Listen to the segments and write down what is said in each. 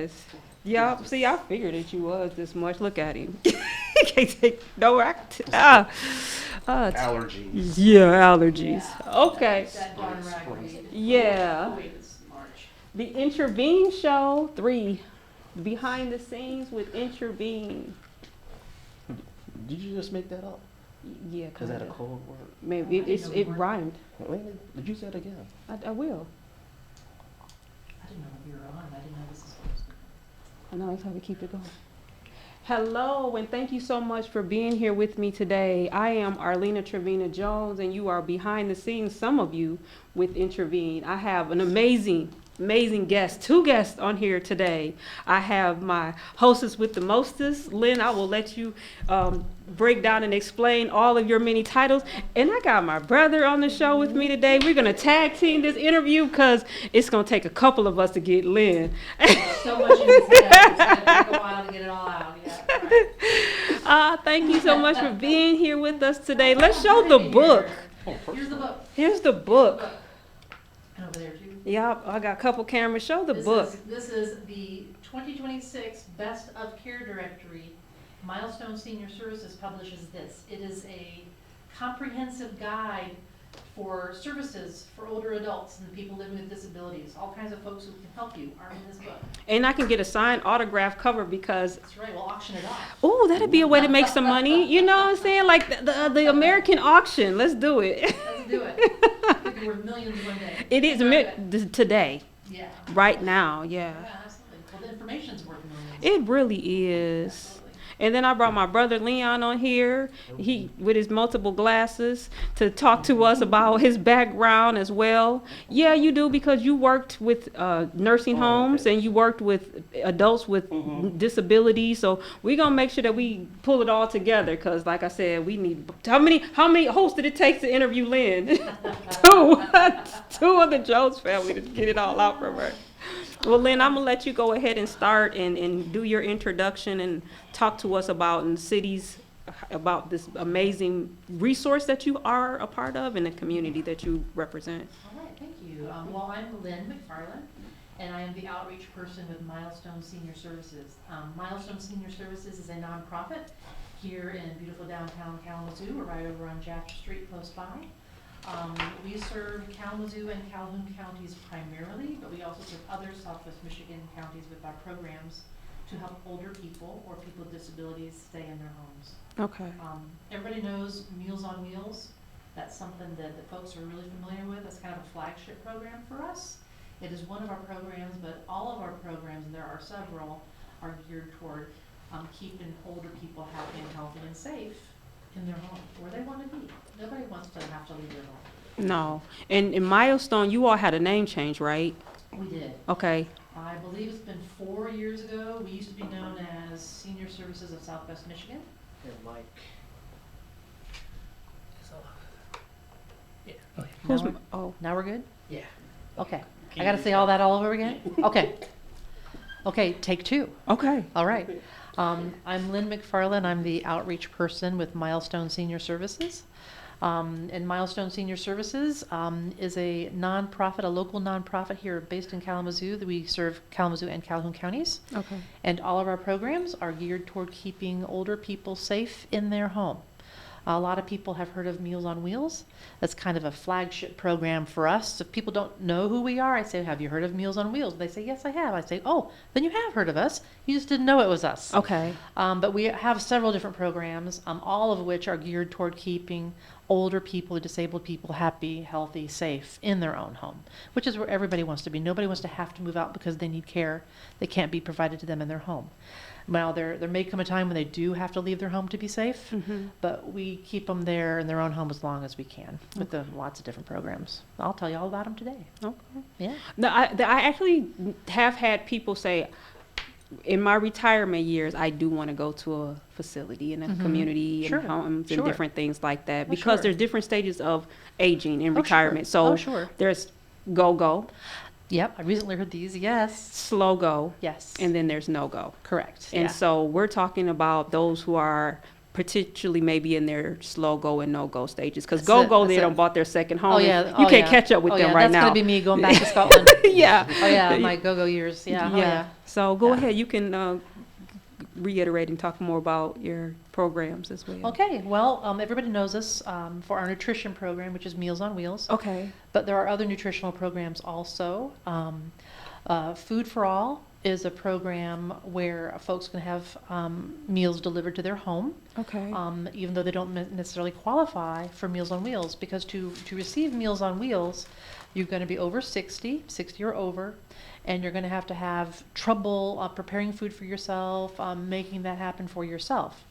Yes. Yeah, see, I figured that you was this much. Look at him. Can't take no act. Allergies. Yeah, allergies. Okay. That darn ragweed. Yeah. Oh, wait, it's March. The Intervene Show 3. Behind the scenes with Intervene. Did you just make that up? Yeah, Is that a kinda. cold word? Maybe it rhymed. Wait, did you say it again? I will. I didn't know we were on. I didn't know this is supposed to. I know that's how we keep it going. Hello, and thank you so much for being here with me today. I am Arlena Trevina Jones, and you are behind the scenes, some of you, with Intervene. I have an amazing guest, 2 guests on here today. I have my hostess with the mostest, Lynn. I will let you break down and explain all of your many titles. And I got my brother on the show with me today. We're going to tag team this interview because it's going to take a couple of us to get Lynn. So much in his head. It's going to take a while to get it all out. Yeah, right. Thank you so much for being here with us today. Let's show the book. Here's the book. Here's the book. And over there, too. Yeah, I got a couple cameras. Show the book. This is the 2026 Best of Care Directory. Milestone Senior Services publishes this. It is a comprehensive guide for services for older adults and people living with disabilities. All kinds of folks who can help you are in this book. And I can get a signed autograph cover because, That's right, we'll auction it off. oh, that'd be a way to make some money. You know what I'm saying? Like the American auction. Let's do it. Let's do it. It could be worth millions one day. It is today, Yeah. right now. Yeah, Yeah, absolutely. Well, the information's worth millions. it really is. Absolutely. And then I brought my brother Leon on here, he with his multiple glasses, to talk to us about his background as well. Yeah, you do, because you worked with nursing homes and you worked with adults with disabilities. So we're gonna make sure that we pull it all together, because like I said, we need how many hosts did it take to interview Lynn? Two of the Jones family to get it all out from her. Well, Lynn, I'm gonna let you go ahead and start and do your introduction and talk to us about about this amazing resource that you are a part of and the community that you represent. All right, thank you. Well, I'm Lynn McFarlen, and I am the outreach person with Milestone Senior Services. Milestone Senior Services is a nonprofit here in beautiful downtown Kalamazoo. We're right over on Jackson Street, close by. We serve Kalamazoo and Calhoun counties primarily, but we also serve other Southwest Michigan counties with our programs to help older people or people with disabilities stay in their homes. Okay. Everybody knows Meals on Wheels. That's something that the folks are really familiar with. That's kind of a flagship program for us. It is one of our programs, but all of our programs, and there are several, are geared toward keeping older people happy and healthy and safe in their home, where they want to be. Nobody wants to have to leave their home. No. And in Milestone, you all had a name change, right? We did. Okay. I believe it's been 4 years ago. We used to be known as Senior Services of Southwest Michigan. And Mike. Yeah. Who's Now we're, oh now we're good? Yeah. Okay. I gotta say all that all over again? Okay. Okay, take 2. okay. All right. I'm Lynn McFarlen. I'm the outreach person with Milestone Senior Services. And Milestone Senior Services is a nonprofit, a local nonprofit here based in Kalamazoo. That we serve Kalamazoo and Calhoun counties. Okay. And all of our programs are geared toward keeping older people safe in their home. A lot of people have heard of Meals on Wheels. That's kind of a flagship program for us. If people don't know who we are, I say, have you heard of Meals on Wheels? They say, yes, I have. I say, oh, then you have heard of us. You just didn't know it was us. Okay. But we have several different programs, all of which are geared toward keeping older people, disabled people happy, healthy, safe in their own home, which is where everybody wants to be. Nobody wants to have to move out because they need care that can't be provided to them in their home. Well, there may come a time when they do have to leave their home to be safe, but we keep them there in their own home as long as we can with lots of different programs. I'll tell you all about them today. Okay. Yeah. No, I actually have had people say, in my retirement years, I do want to go to a facility in a community Sure. and homes Sure. and different things like that, Oh, because sure. there's different stages of aging in Oh, retirement. sure. So Oh, sure. there's go, Yep, I recently heard these. Yes. slow go, Yes. and then there's no go. Correct. And yeah. so we're talking about those who are potentially maybe in their slow go and no go stages, because That's go it, go that's they it. done bought their second home. Oh and yeah, you oh, can't yeah. catch up with Oh, them yeah, right that's now. gonna be me going back to Scotland. Yeah. Oh yeah, my go-go years. Yeah. Oh yeah. So go Yeah. ahead. You can reiterate and talk more about your programs as well. Okay. Well, everybody knows us for our nutrition program, which is Meals on Wheels. Okay. But there are other nutritional programs also. Food for All is a program where folks can have meals delivered to their home, Okay. even though they don't necessarily qualify for Meals on Wheels, because to receive Meals on Wheels, you're going to be over 60 or over, and you're going to have trouble preparing food for yourself, making that happen for yourself.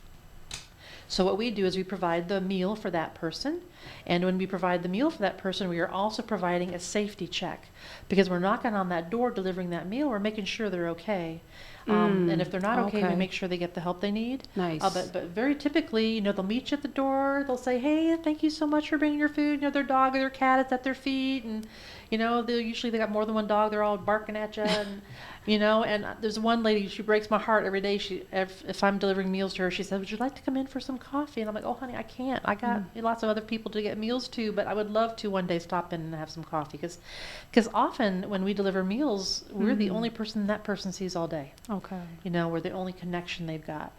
So what we do is we provide the meal for that person, and when we provide the meal for that person, we are also providing a safety check, because we're knocking on that door delivering that meal, we're making sure they're okay. And if they're not okay, we okay. make sure they get the help they need. Nice. But very typically, they'll meet you at the door, they'll say, hey, thank you so much for bringing your food, their dog or their cat is at their feet, and they got more than one dog, they're all barking at you, and and there's one lady, she breaks my heart every day. If I'm delivering meals to her, she says, would you like to come in for some coffee? And I'm like, oh honey, I can't. I got lots of other people to get meals to, but I would love to one day stop in and have some coffee, because often when we deliver meals, we're the only person that person sees all day. Okay. We're the only connection they've got.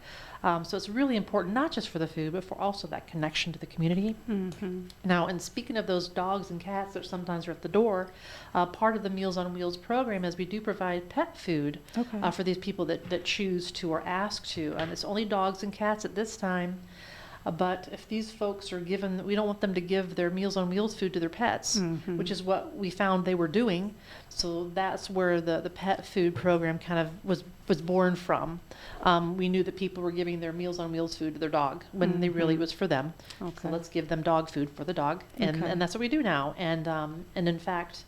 So it's really important, not just for the food, but for also that connection to the community. Mm-hmm. Now, and speaking of those dogs and cats that sometimes are at the door, part of the Meals on Wheels program is we do provide pet food Okay. for these people that choose to or ask to. And it's only dogs and cats at this time. But if these folks are given, we don't want them to give their Meals on Wheels food to their pets, which is what we found they were doing. So that's where the pet food program kind of was born from. We knew that people were giving their Meals on Wheels food to their dog when they really was for them. Okay. So let's give them dog food for the dog, and Okay. and that's what we do now. And in fact,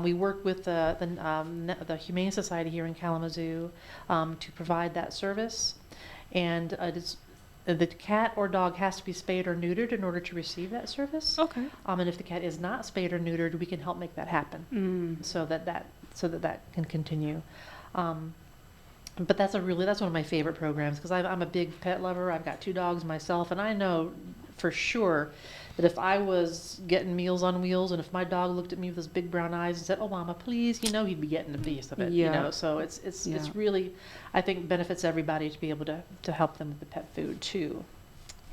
we work with the Humane Society here in Kalamazoo to provide that service, and the cat or dog has to be spayed or neutered in order to receive that service. Okay. And if the cat is not spayed or neutered, we can help make that happen, so that can continue. But that's one of my favorite programs, because I'm a big pet lover. I've got 2 dogs myself, and I know for sure that if I was getting Meals on Wheels, and if my dog looked at me with his big brown eyes and said, "Oh, Mama, please," he'd be getting a piece of it. Yeah. So it's Yeah. really, I think, benefits everybody to be able to help them with the pet food too.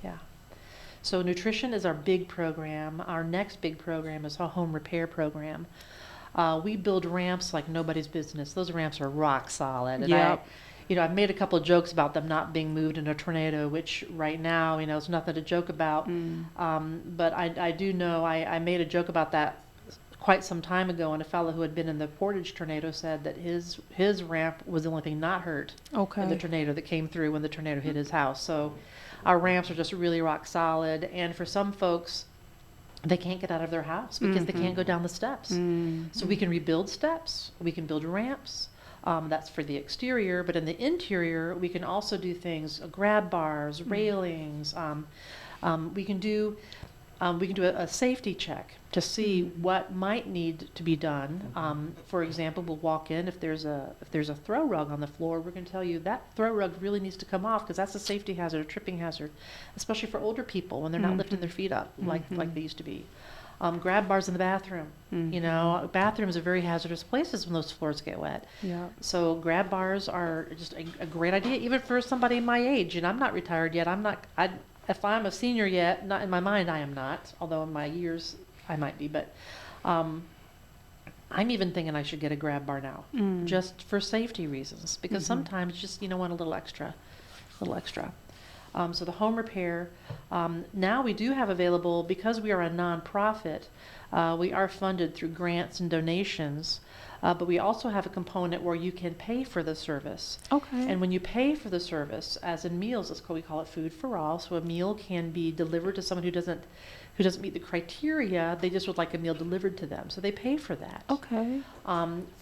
Yeah. So nutrition is our big program. Our next big program is a home repair program. We build ramps like nobody's business. Those ramps are rock solid. And Yep. I've made a couple of jokes about them not being moved in a tornado, which right now, is nothing to joke about. But I do know, I made a joke about that quite some time ago, and a fellow who had been in the Portage tornado said that his ramp was the only thing not hurt in the Okay. tornado that came through when the tornado hit his house. So our ramps are just really rock solid. And for some folks, they can't get out of their house because they can't go down the steps. So we can rebuild steps, we can build ramps. That's for the exterior, but in the interior, we can also do things, grab bars, railings. We can do a safety check to see what might need to be done. For example, we'll walk in, if there's a throw rug on the floor, we're going to tell you that throw rug really needs to come off, because that's a safety hazard, a tripping hazard, especially for older people when they're not lifting their feet up like they used to be. Grab bars in the bathroom. Bathrooms are very hazardous places when those floors get wet. Yeah. So grab bars are just a great idea, even for somebody my age. And I'm not retired yet. If I'm a senior yet, not in my mind, I am not. Although in my years, I might be. But I'm even thinking I should get a grab bar now, just for safety reasons. Because sometimes just want a little extra. So the home repair, now we do have available, because we are a nonprofit, we are funded through grants and donations, but we also have a component where you can pay for the service. Okay. And when you pay for the service, as in meals, we call it Food for All. So a meal can be delivered to someone who doesn't meet the criteria. They just would like a meal delivered to them, so they pay for that. Okay.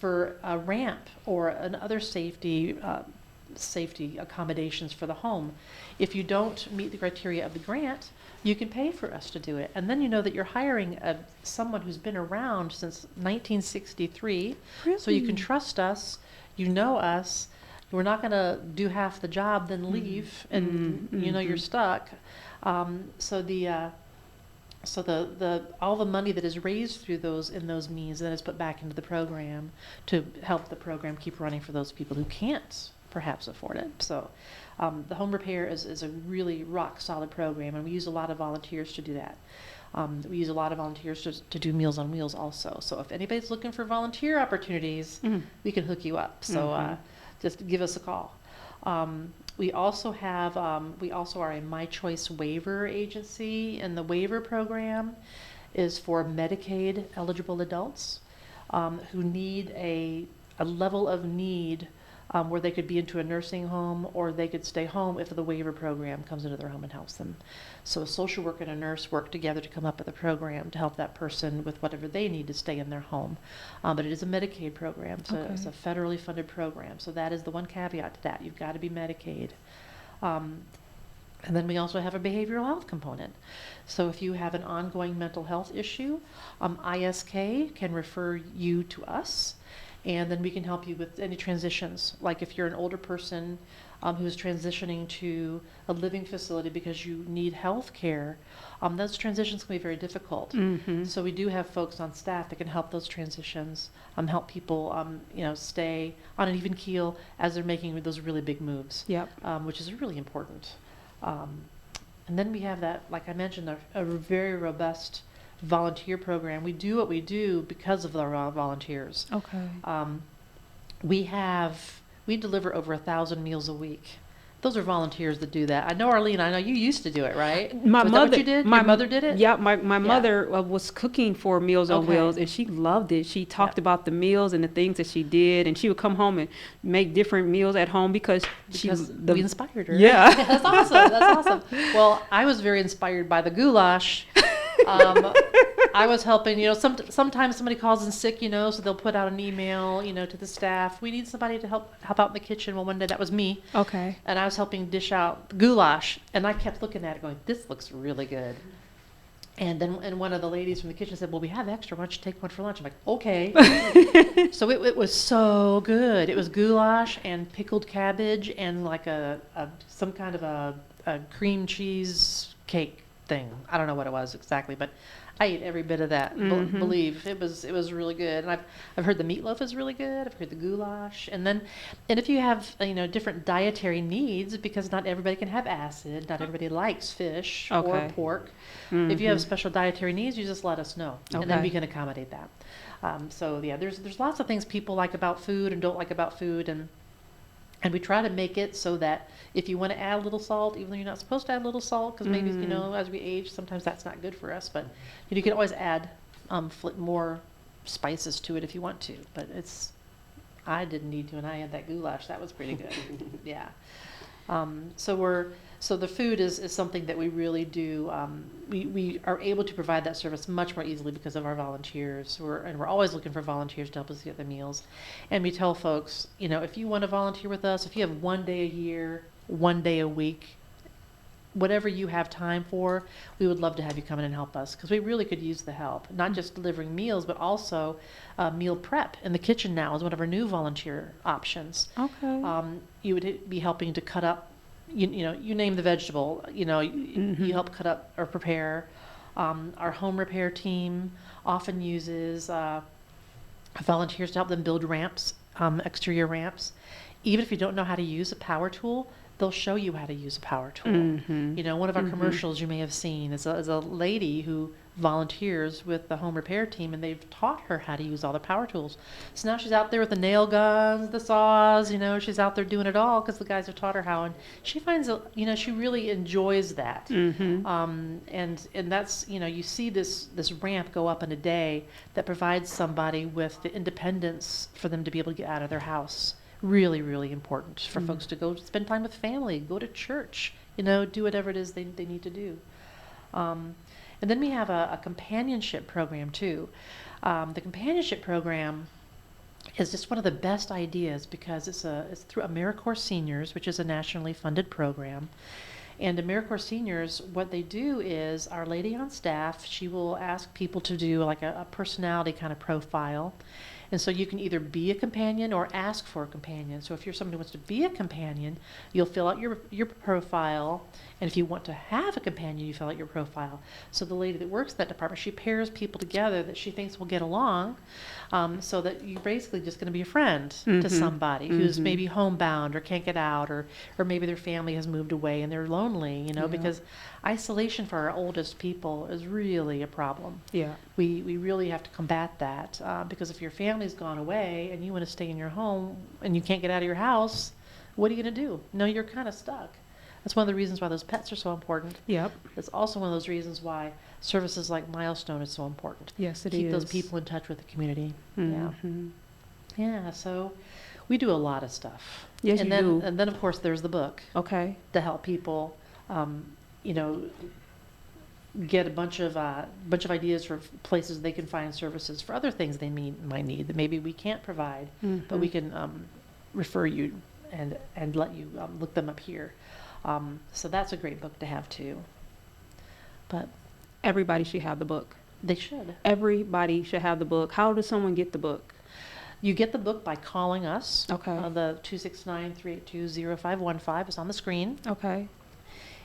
For a ramp or another safety accommodations for the home, if you don't meet the criteria of the grant, you can pay for us to do it. And then you know that you're hiring someone who's been around since 1963. Really? So you can trust us, you know us, we're not going to do half the job, then leave, and you're stuck. So the all the money that is raised through those means then is put back into the program to help the program keep running for those people who can't perhaps afford it. So the home repair is a really rock solid program, and we use a lot of volunteers to do that. We use a lot of volunteers to do Meals on Wheels also. So if anybody's looking for volunteer opportunities, we can hook you up. So just give us a call. We also are a My Choice waiver agency, and the waiver program is for Medicaid eligible adults who need a level of need where they could be into a nursing home or they could stay home if the waiver program comes into their home and helps them. So a social worker and a nurse work together to come up with a program to help that person with whatever they need to stay in their home. But it is a Medicaid program, so it's a federally funded program. So that is the one caveat to that. You've got to be Medicaid. And then we also have a behavioral health component. So if you have an ongoing mental health issue, ISK can refer you to us, and then we can help you with any transitions. Like if you're an older person who's transitioning to a living facility because you need health care, those transitions can be very difficult. So we do have folks on staff that can help those transitions, help people stay on an even keel as they're making those really big moves, which is really important. And then we have that, like I mentioned, a very robust volunteer program. We do what we do because of our volunteers. We deliver over 1,000 meals a week. Those are volunteers that do that. I know, Arlene, I know you used to do it, right? Was that what you did? Your mother did it? Yeah, my mother was cooking for Meals on Wheels, and she loved it. She talked about the meals and the things that she did, and she would come home and make different meals at home because we inspired her. Yeah. That's awesome. That's awesome. Well, I was very inspired by the goulash. I was helping, sometimes somebody calls in sick, so they'll put out an email, to the staff. We need somebody to help out in the kitchen. Well, one day that was me. Okay. And I was helping dish out the goulash, and I kept looking at it going, this looks really good. And then one of the ladies from the kitchen said, well, we have extra. Why don't you take one for lunch? I'm like, okay. So it was so good. It was goulash and pickled cabbage and like some kind of a cream cheese cake thing. I don't know what it was exactly, but I ate every bit of that. Believe it was really good. And I've heard the meatloaf is really good. I've heard the goulash, and if you have different dietary needs, because not everybody can have acid, not everybody likes fish or pork. If you have special dietary needs, you just let us know, and then we can accommodate that. So yeah, there's lots of things people like about food and don't like about food, and we try to make it so that if you want to add a little salt, even though you're not supposed to add a little salt, because maybe, as we age, sometimes that's not good for us. But you can always add more spices to it if you want to. But I didn't need to, and I had that goulash. That was pretty good. Yeah. So the food is something that we really do. We are able to provide that service much more easily because of our volunteers. We're always looking for volunteers to help us get the meals. And we tell folks, if you want to volunteer with us, if you have 1 day a year, 1 day a week, whatever you have time for, we would love to have you come in and help us, because we really could use the help. Not just delivering meals, but also meal prep in the kitchen now is one of our new volunteer options. You would be helping to cut up, you name the vegetable, you help cut up or prepare. Our home repair team often uses volunteers to help them build ramps, exterior ramps. Even if you don't know how to use a power tool, they'll show you how to use a power tool. One of our commercials you may have seen is a lady who volunteers with the home repair team, and they've taught her how to use all the power tools. So now she's out there with the nail guns, the saws, she's out there doing it all because the guys have taught her how, and she finds, she really enjoys that. And that's, you see this ramp go up in a day that provides somebody with the independence for them to be able to get out of their house. Really, really important for folks to go spend time with family, go to church, do whatever it is they need to do. And then we have a companionship program too. The companionship program is just one of the best ideas because it's through AmeriCorps Seniors, which is a nationally funded program. And AmeriCorps Seniors, what they do is our lady on staff, she will ask people to do like a personality kind of profile. And so you can either be a companion or ask for a companion. So if you're somebody who wants to be a companion, you'll fill out your profile. And if you want to have a companion, you fill out your profile. So the lady that works in that department, she pairs people together that she thinks will get along, so that you're basically just going to be a friend to somebody who's maybe homebound or can't get out, or maybe their family has moved away and they're lonely, you know, because isolation for our oldest people is really a problem. Yeah. We really have to combat that, because if your family's gone away and you want to stay in your home and you can't get out of your house, what are you going to do? No, you're kind of stuck. That's one of the reasons why those pets are so important. Yep. It's also one of those reasons why services like Milestone is so important. Yes, it is. Keep those people in touch with the community. Mhm. Yeah, so we do a lot of stuff. Yes, and you then, do. And then, of course, there's the book Okay. to help people, you know, get a bunch of ideas for places they can find services for other things they might need that maybe we can't provide, but we can refer you and let you look them up here. So that's a great book to have too. But Everybody should have the book. they should. Everybody should have the book. How does someone get the book? You get the book by calling us. Okay. The 269-382-0515 is on the screen. Okay.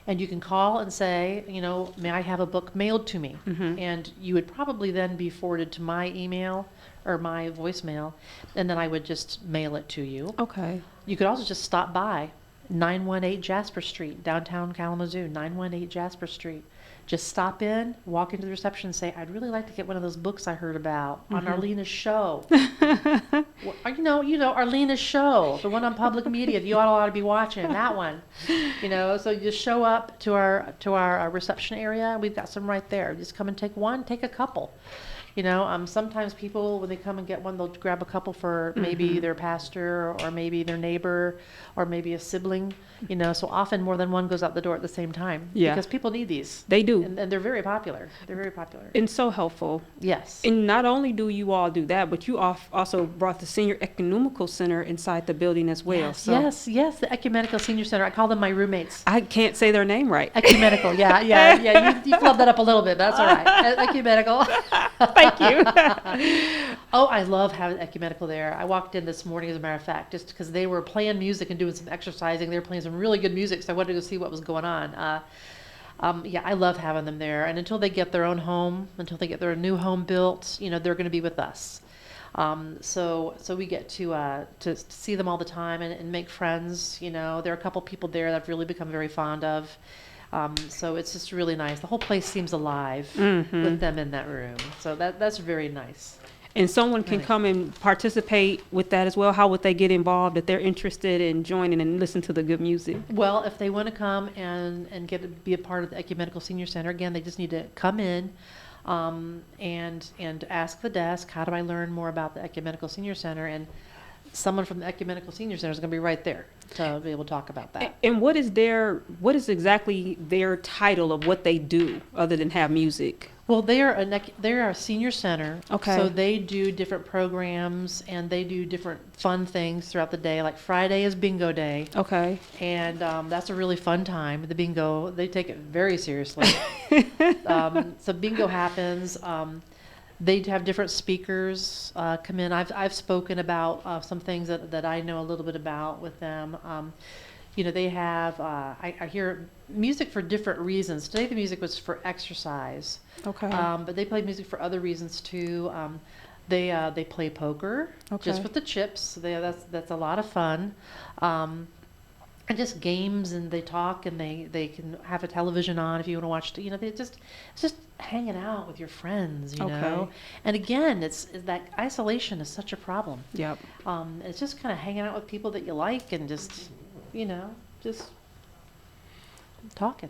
And you can call and say, you know, may I have a book mailed to me? And you would probably then be forwarded to my email or my voicemail, and then I would just mail it to you. Okay. You could also just stop by 918 Jasper Street, downtown Kalamazoo, 918 Jasper Street. Just stop in, walk into the reception and say, I'd really like to get one of those books I heard about on Arlena's show. Well, you know, Arlena's show, the one on public media, you ought to be watching, that one. You know, so you just show up to our reception area. We've got some right there. Just come and take one, take a couple. You know, sometimes people, when they come and get one, they'll grab a couple for maybe their pastor or maybe their neighbor or maybe a sibling, you know, so often more than one goes out the door at the same time. Yeah. Because people need these. They do. And they're very popular. They're very popular. And so helpful. Yes. And not only do you all do that, but you also brought the Senior Ecumenical Center inside the building as well. Yes, So yes, the Ecumenical Senior Center. I call them my roommates. I can't say their name right. Ecumenical, yeah. You flubbed that up a little bit, but that's all right. Ecumenical. Thank you. Oh, I love having ecumenical there. I walked in this morning, as a matter of fact, just because they were playing music and doing some exercising. They were playing some really good music, so I wanted to go see what was going on. Yeah, I love having them there. And until they get their own home, until they get their new home built, you know, they're going to be with us. So we get to see them all the time and make friends. You know, there are a couple people there that I've really become very fond of. So it's just really nice. The whole place seems alive with them in that room. So that's very nice. And someone can Right. come and participate with that as well. How would they get involved if they're interested in joining and listen to the good music? Well, if they want to come and be a part of the Ecumenical Senior Center, again, they just need to come in and ask the desk, how do I learn more about the Ecumenical Senior Center? And someone from the Ecumenical Senior Center is going to be right there to be able to talk about that. And what is exactly their title of what they do other than have music? Well, they are a senior center. Okay. So they do different programs and they do different fun things throughout the day. Like Friday is bingo day. Okay. And that's a really fun time. The bingo, they take it very seriously. So bingo happens. They have different speakers come in. I've spoken about some things that I know a little bit about with them. You know, they have, I hear music for different reasons. Today the music was for exercise. Okay. But they play music for other reasons too. They play poker just Okay. with the chips. That's a lot of fun. And just games, and they talk, and they can have a television on if you want to watch. You know, it's just hanging out with your friends. You Okay. know, and again, it's that isolation is such a problem. Yep. It's just kind of hanging out with people that you like, and just just talking.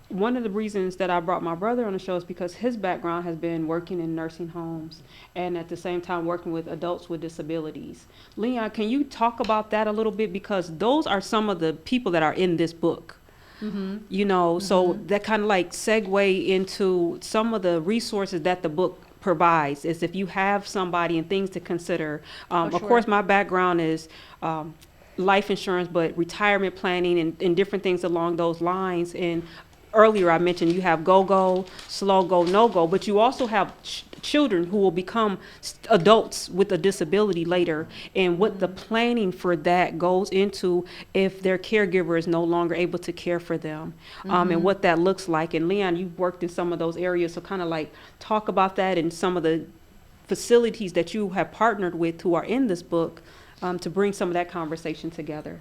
One of the reasons that I brought my brother on the show is because his background has been working in nursing homes and at the same time working with adults with disabilities. Leon, can you talk about that a little bit? Because those are some of the people that are in this book. You know, so that kind of like segue into some of the resources that the book provides, is if you have somebody and things to consider. Of sure. course, my background is life insurance, but retirement planning and different things along those lines. And earlier I mentioned you have go-go, slow-go, no-go, but you also have children who will become adults with a disability later, and what the planning for that goes into if their caregiver is no longer able to care for them, and what that looks like. And Leon, you've worked in some of those areas, so kind of like talk about that and some of the facilities that you have partnered with who are in this book, to bring some of that conversation together.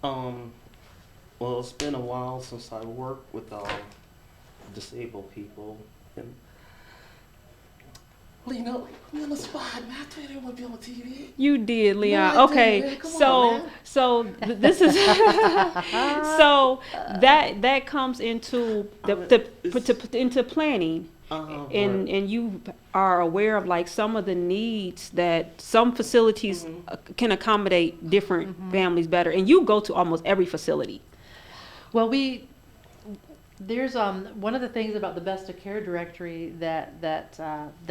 Well, it's been a while since I worked with disabled people, and Lena, like, put me on the spot, man. I told you I didn't want to be on TV. You did, Leon. Yeah, I Okay, did. Come so on, man. this is so that comes into into planning. And you are aware of like some of the needs that some facilities can accommodate different families better, and you go to almost every facility. Well, there's one of the things about the Best of Care directory that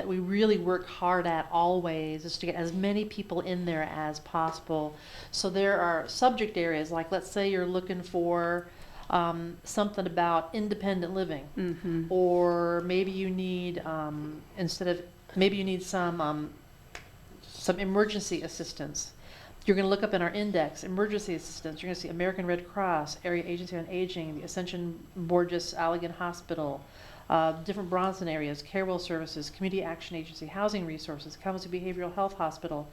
we really work hard at always is to get as many people in there as possible. So there are subject areas, like let's say you're looking for something about independent living, or maybe you need some emergency assistance. You're going to look up in our index, emergency assistance. You're going to see American Red Cross, Area Agency on Aging, the Ascension Borges Allegan Hospital, different Bronson areas, Carewell Services, Community Action Agency, Housing Resources, Kalamazoo Behavioral Health Hospital.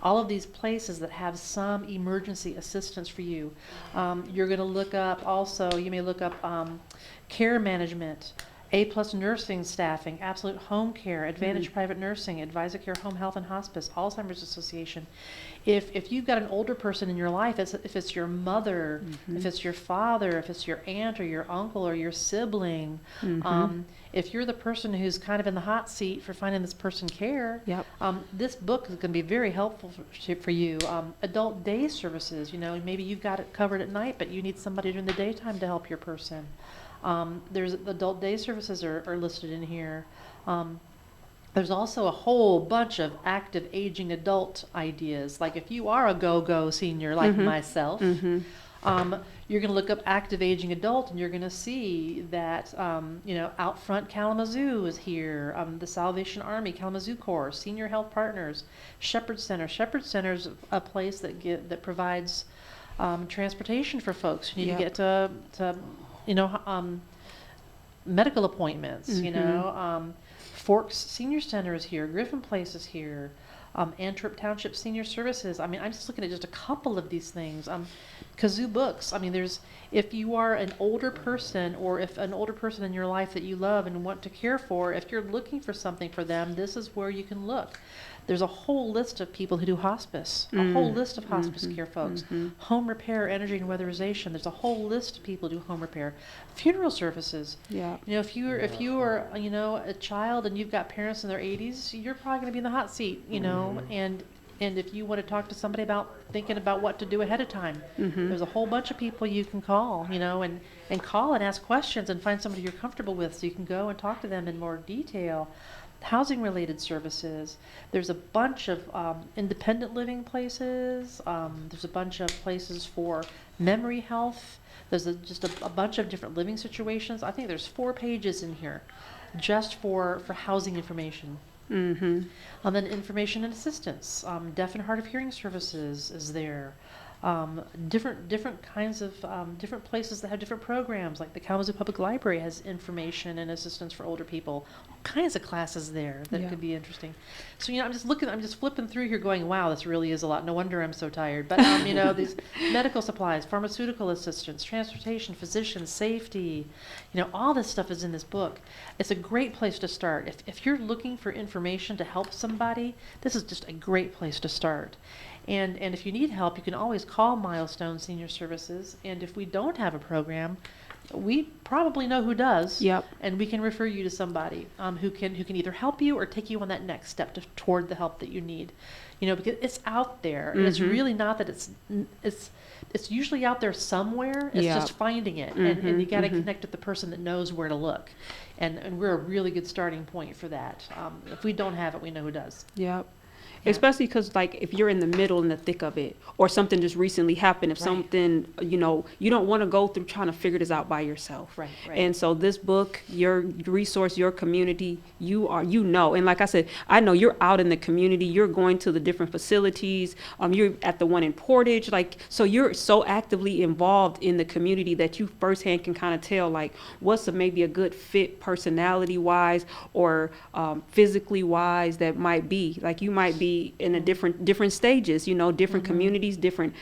All of these places that have some emergency assistance for you. You're going to look up also, you may look up care management, A+ nursing staffing, Absolute Home Care, Advantage Private Nursing, AdvisoCare Home Health and Hospice, Alzheimer's Association. If you've got an older person in your life, if it's your mother, if it's your father, if it's your aunt or your uncle or your sibling, if you're the person who's kind of in the hot seat for finding this person care, this book is going to be very helpful for you. Adult day services, maybe you've got it covered at night, but you need somebody during the daytime to help your person. There's adult day services are listed in here. There's also a whole bunch of active aging adult ideas. Like if you are a go-go senior like myself, you're going to look up active aging adult, and you're going to see that, Out Front Kalamazoo is here, the Salvation Army, Kalamazoo Corps, Senior Health Partners, Shepherd Center. Shepherd Center is a place that provides transportation for who need to get to medical appointments, Forks Senior Center is here, Griffin Place is here, Antwerp Township Senior Services. I'm just looking at just a couple of these things. Kazoo Books. If you are an older person, or if an older person in your life that you love and want to care for, if you're looking for something for them, this is where you can look. There's a whole list of people who do hospice, a whole list of hospice care folks. Home repair, energy and weatherization. There's a whole list of people who do home repair. Funeral services. Yeah. If you are a child and you've got parents in their 80s, you're probably going to be in the hot seat, and if you want to talk to somebody about thinking about what to do ahead of time, there's a whole bunch of people you can call, and call and ask questions and find somebody you're comfortable with, so you can go and talk to them in more detail. Housing related services. There's a bunch of independent living places. There's a bunch of places for memory health. There's just a bunch of different living situations. I think there's 4 pages in here just for housing information. And then information and assistance. Deaf and hard of hearing services is there. Different kinds of different places that have different programs, like the Kalamazoo Public Library has information and assistance for older people. All kinds of classes there that could be interesting. So I'm just flipping through here, going, wow, this really is a lot. No wonder I'm so tired. But these medical supplies, pharmaceutical assistance, transportation, physicians, safety, all this stuff is in this book. It's a great place to start. If you're looking for information to help somebody, this is just a great place to start. And if you need help, you can always call Milestone Senior Services. And if we don't have a program, we probably know who does. Yep. And we can refer you to somebody who can either help you or take you on that next step toward the help that you need. Because it's out there. And it's really not that it's usually out there somewhere. It's just finding it. And you got to connect with the person that knows where to look. And we're a really good starting point for that. If we don't have it, we know who does. Yep. Yeah. Especially because, like, if you're in the middle, in the thick of it, or something just recently happened, if Right. something, you know, you don't want to go through trying to figure this out by yourself. Right, right. And so this book, your resource, your community, you know, and like I said, I know you're out in the community, you're going to the different facilities, you're at the one in Portage, like, so you're so actively involved in the community that you firsthand can kind of tell, like, what's maybe a good fit personality wise or physically wise that might be. Like, you might be in a different stages, you know, different communities, different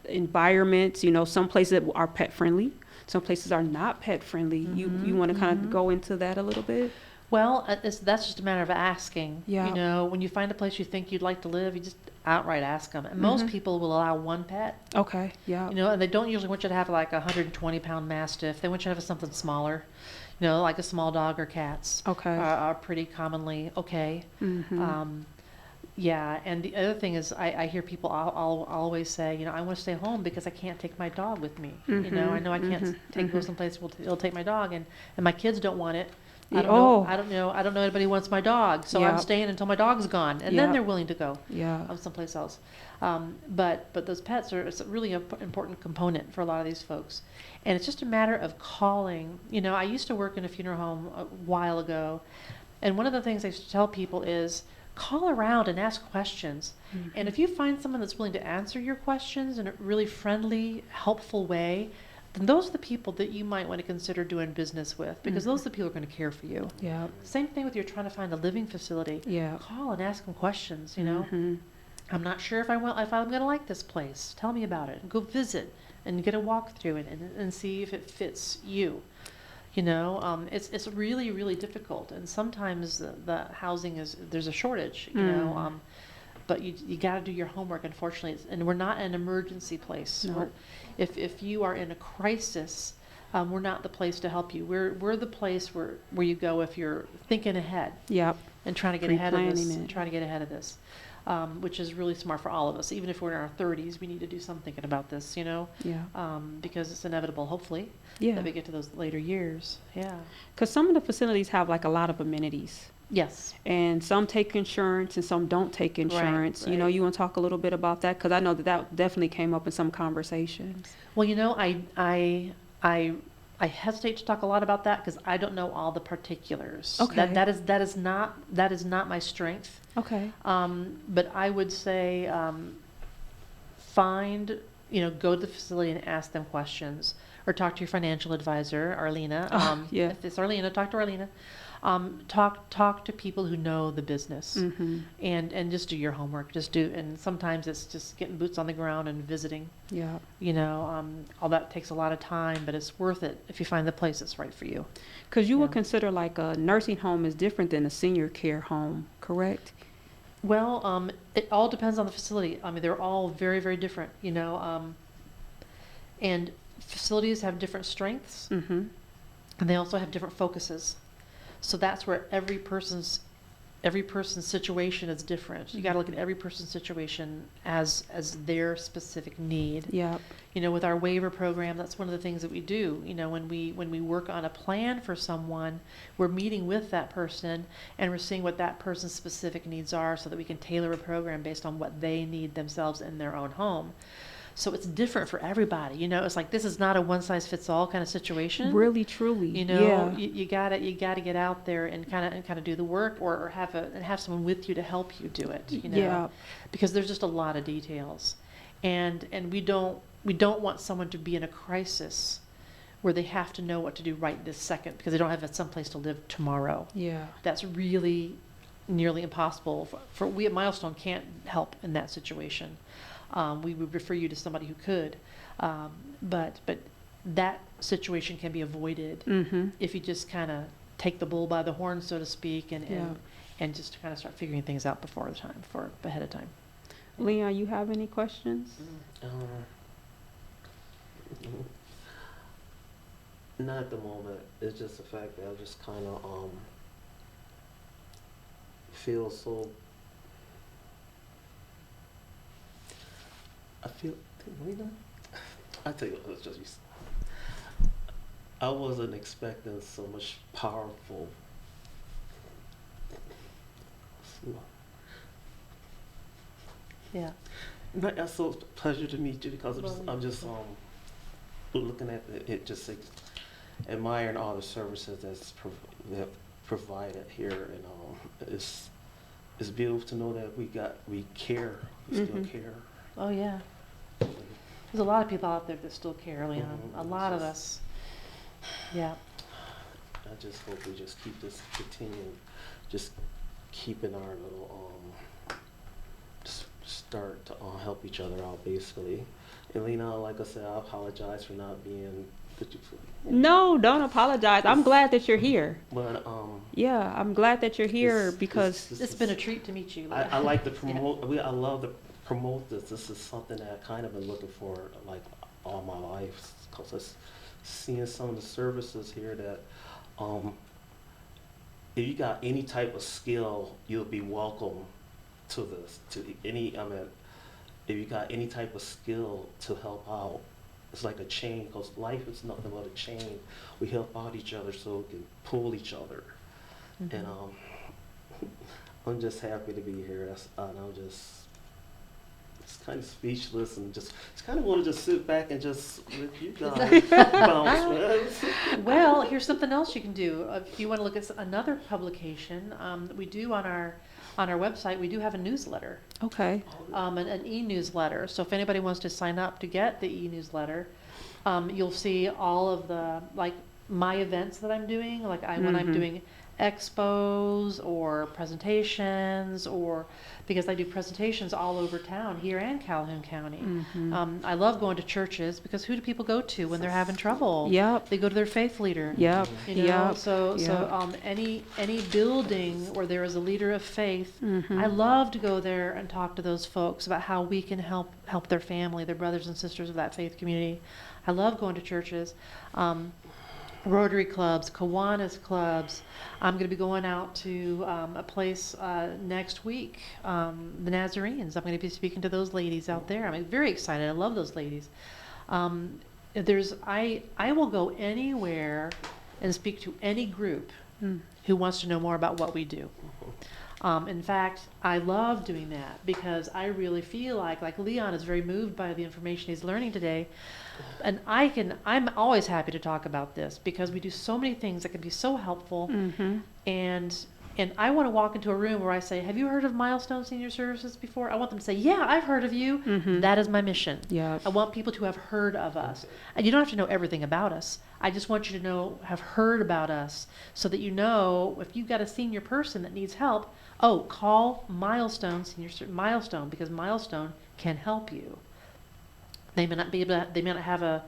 environments, you know, some places are pet friendly, some places are not pet friendly. You want to kind of go into that a little bit? Well, that's just a matter of asking. Yeah. You know, when you find a place you think you'd like to live, you just outright ask them. And most people will allow one pet. Okay, yeah. You know, and they don't usually want you to have like a 120-pound Mastiff. They want you to have something smaller. You know, like a small dog or cats. Okay. Are pretty commonly okay. Yeah, and the other thing is, I hear people always say, you know, I want to stay home because I can't take my dog with me. You know, I know I can't go someplace it'll take my dog, and my kids don't want it. I don't know anybody who wants my dog, so I'm staying until my dog's gone, and then they're willing to go someplace else. But those pets it's a really important component for a lot of these folks, and it's just a matter of calling. You know, I used to work in a funeral home a while ago, and one of the things I used to tell people is call around and ask questions. And if you find someone that's willing to answer your questions in a really friendly, helpful way, then those are the people that you might want to consider doing business with, because those are the people who are going to care for you. Yeah. Same thing with you're trying to find a living facility. Yeah. Call and ask them questions, you know. I'm not sure if I'm going to like this place. Tell me about it. Go visit and get a walkthrough and see if it fits you. You know, it's really, really difficult, and sometimes the housing there's a shortage. You know, but you got to do your homework. Unfortunately, and we're not an emergency place. No. If you are in a crisis, we're not the place to help you. We're the place where you go if you're thinking ahead. Yep. And trying to get ahead of this. Pre-planning it. Trying to get ahead of this. Which is really smart for all of us. Even if we're in our 30s, we need to do some thinking about this, you know? Yeah. Because it's inevitable, hopefully, Yeah. that we get to those later years. Yeah. Because some of the facilities have like a lot of amenities. Yes. And some take insurance and some don't take insurance. You know, right. you want to talk a little bit about that? Because I know that definitely came up in some conversations. Well, you know, I hesitate to talk a lot about that because I don't know all the particulars. Okay. That is not my strength. Okay. But I would say go to the facility and ask them questions, or talk to your financial advisor, Arlena. Yeah. If it's Arlena, talk to Arlena. Talk to people who know the business, and just do your homework. And sometimes it's just getting boots on the ground and visiting. Yeah. You know, all that takes a lot of time, but it's worth it if you find the place that's right for you. Because you would Yeah. consider like a nursing home is different than a senior care home, correct? Well, it all depends on the facility. I mean, they're all very, very different, you know, and facilities have different strengths, and they also have different focuses. So that's where every person's situation is different. You got to look at every person's situation as their specific need. Yeah. You know, with our waiver program, that's one of the things that we do. You know, when we work on a plan for someone, we're meeting with that person and we're seeing what that person's specific needs are so that we can tailor a program based on what they need themselves in their own home. So it's different for everybody. You know, it's like this is not a one size fits all kind of situation. Really, truly. You know, Yeah. you gotta get out there and kind of do the work, or have someone with you to help you do it. You know, Yeah. because there's just a lot of details, and we don't want someone to be in a crisis where they have to know what to do right this second because they don't have some place to live tomorrow. Yeah. That's really nearly impossible. For we at Milestone can't help in that situation. We would refer you to somebody who could, but that situation can be avoided if you just kind of take the bull by the horn, so to speak, and just kind of start figuring things out ahead of time. Leon, you have any questions? Not at the moment. It's just the fact that I just kind of feel so. I tell you what, it's just. I wasn't expecting so much powerful. Yeah. No, it's so pleasure to meet you because Well, I'm just looking at it just admiring all the services that provided here, and it's beautiful to know that we care, we still Mhm. care. Oh, yeah. There's a lot of people out there that still care, Leon. Mhm. A lot of us. Yeah. I just hope we just keep this continuing, just keeping our little start to help each other out basically. And Lena, like I said, I apologize for not being. No, don't apologize. I'm glad that you're here. But Yeah, I'm glad that you're here This- because this It's been a treat to meet you, Leon. I like to promote. I love to promote this. This is something that I kind of been looking for like all my life, because it's seeing some of the services here that if you got any type of skill, you'll be welcome to this. To any, I mean, if you got any type of skill to help out, it's like a chain. Because life is nothing but a chain. We help out each other so we can pull each other. Mhm. And I'm just happy to be here. And I'm just kind of speechless and just kind of want to just sit back and just let you guys bounce, man. Well, here's something else you can do. If you want to look at another publication, we do on our website, we do have a newsletter, okay. an e-newsletter. So if anybody wants to sign up to get the e-newsletter, you'll see all of the, like, my events that I'm doing, like when I'm Mhm. doing expos or presentations, or because I do presentations all over town, here and Calhoun County. Mhm. I love going to churches because who do people go to when they're having trouble? Yep. They go to their faith leader. Yep. You know, Yep. so Yep. any building where there is a leader of faith, Mhm. I love to go there and talk to those folks about how we can help their family, their brothers and sisters of that faith community. I love going to churches, Rotary clubs, Kiwanis clubs. I'm going to be going out to a place next week, the Nazarenes. I'm going to be speaking to those ladies out there. I'm very excited. I love those ladies. I will go anywhere and speak to any group Mm. who wants to know more about what we do. In fact, I love doing that because I really feel like Leon is very moved by the information he's learning today. And I'm always happy to talk about this because we do so many things that can be so helpful. Mhm. And I want to walk into a room where I say, have you heard of Milestone Senior Services before? I want them to say, yeah, I've heard of you. Mhm. That is my mission. Yep. I want people to have heard of us. And you don't have to know everything about us. I just want you to have heard about us so that you know if you've got a senior person that needs help, call Milestone Milestone, because Milestone can help you. They may not have a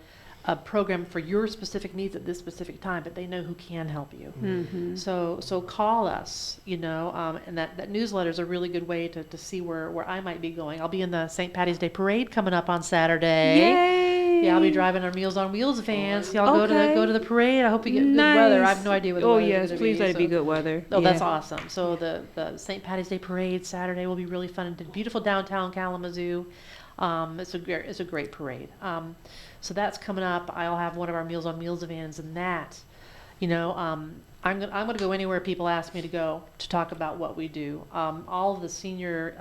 program for your specific needs at this specific time, but they know who can help you. Mhm. So call us, and that newsletter is a really good way to see where I might be going. I'll be in the St. Patty's Day Parade coming up on Saturday. Yay! Yeah, I'll be driving our Meals on Wheels vans. Y'all Okay. go to the parade. I hope you get good weather. I have no idea what the Oh weather's yes, gonna please be, let it be so- good weather. Oh, that's Yeah. awesome. So the St. Patty's Day Parade Saturday will be really fun in beautiful downtown Kalamazoo. It's a great parade. So that's coming up. I'll have one of our Meals on Wheels vans, and that, I'm gonna go anywhere people ask me to go to talk about what we do. All of the senior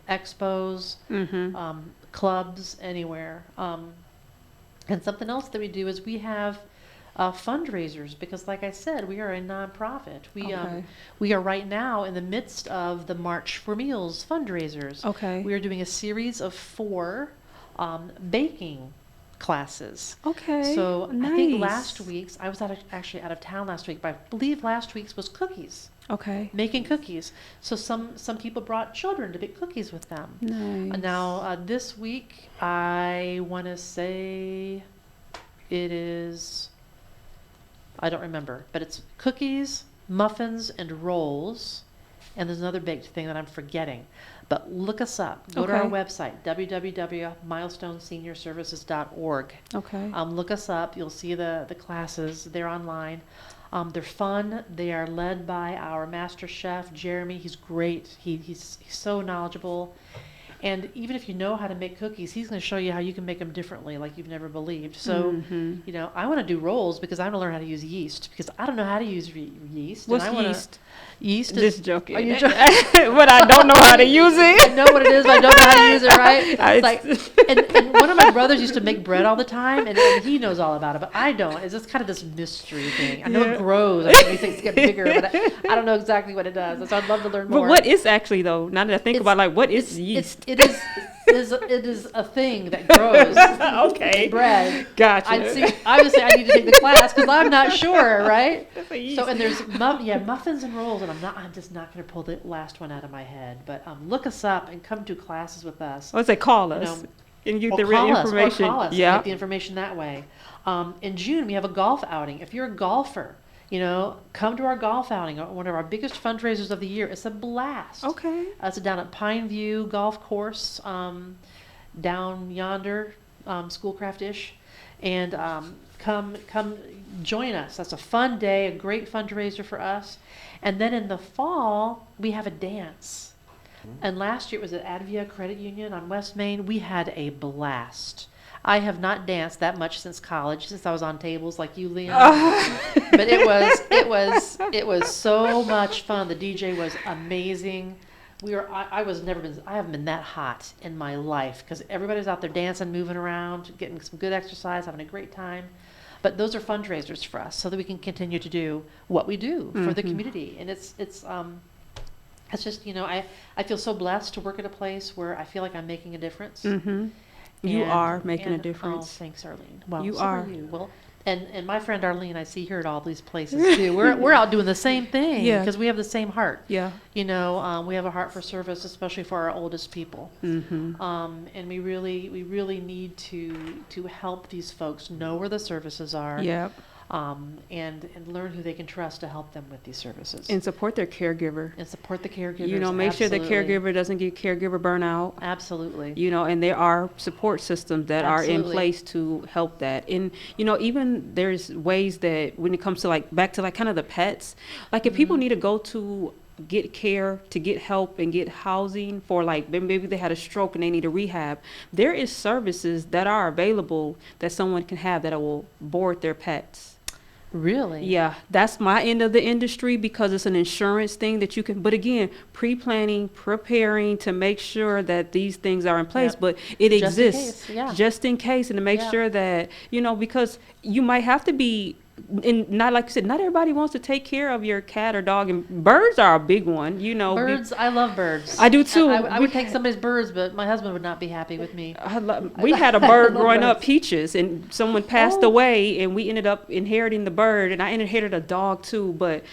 expos, Mhm. clubs, anywhere. And something else that we do is we have fundraisers because, like I said, we are a nonprofit. Okay. We are right now in the midst of the March for Meals fundraisers. Okay. We are doing a series of 4 baking classes. Okay. So nice. I think last week's, I was actually out of town last week, but I believe last week's was cookies, Okay. making cookies. So some people brought children to bake cookies with them. Nice. Now this week, I want to say it is, I don't remember, but it's cookies, muffins, and rolls. And there's another baked thing that I'm forgetting. But look us up. Go to our Okay. website, www.milestoneseniorservices.org. Okay. Look us up. You'll see the classes. They're online. They're fun. They are led by our master chef, Jeremy. He's great. He's so knowledgeable. And even if you know how to make cookies, he's going to show you how you can make them differently, like you've never believed. So, you know, I want to do rolls because I want to learn how to use yeast, because I don't know how to use yeast. What's and I yeast? Yeast is... Just joking. Are you joking? But I don't know how to use it. I know what it is, but I don't know how to use it, right? It's It's like, and one of my brothers used to make bread all the time, and he knows all about it, but I don't. It's just kind of this mystery thing. I know it grows. I know these things get bigger, but I don't know exactly what it does. So I'd love to learn more. But what is actually, though, now that I think about, like, what is yeast? It is a thing that grows. Okay. Bread. Gotcha. Obviously, I need to take the class because I'm not sure, right? That's a yeast. So, and there's muffins and rolls, and I'm just not going to pull the last one out of my head. But look us up and come to classes with us. Let's say call You us know, and get or the real call us, information. Or call us and Yeah. get the information that way. In June, we have a golf outing. If you're a golfer, you know, come to our golf outing, one of our biggest fundraisers of the year. It's a blast. Okay. It's down at Pine View Golf Course, down yonder, Schoolcraft-ish. And come join us. That's a fun day, a great fundraiser for us. And then in the fall, we have a dance. And last year it was at Advia Credit Union on West Main. We had a blast. I have not danced that much since college, since I was on tables like you, Leon. But it was so much fun. The DJ was amazing. I haven't been that hot in my life because everybody's out there dancing, moving around, getting some good exercise, having a great time. But those are fundraisers for us so that we can continue to do what we do for the community. And it's just, you know, I feel so blessed to work at a place where I feel like I'm making a difference. Mm-hmm. You are making a difference. Oh, thanks, Arlene. Well, You so are. You. Well, and my friend Arlene, I see her at all these places too. We're out doing the same thing because we have the same heart. Yeah. You know, we have a heart for service, especially for our oldest people. Mm-hmm. And we really need to help these folks know where the services are. Yep. And learn who they can trust to help them with these services. And support their caregiver. And support the caregivers. You know, make sure the absolutely. caregiver doesn't get caregiver burnout. Absolutely. You know, and there are support systems that are in Absolutely. place to help that. And, you know, even there's ways that when it comes to back to kind of the pets, like if people need to go to get care, to get help and get housing for maybe they had a stroke and they need a rehab, there is services that are available that someone can have that will board their pets. Really? Yeah, that's my end of the industry because it's an insurance thing that you can, but again, pre-planning, preparing to make sure that these things are in place, but it Just in exists case, yeah. just in case, and to make sure that, you know, because you might have to be, and not like you said, not everybody wants to take care of your cat or dog, and birds are a big one, you know. Birds, I love birds. I do too. I would take somebody's birds, but my husband would not be happy with me. We had a bird love growing up, birds. Peaches, and someone passed away, and we ended up inheriting the bird, and I inherited a dog too. But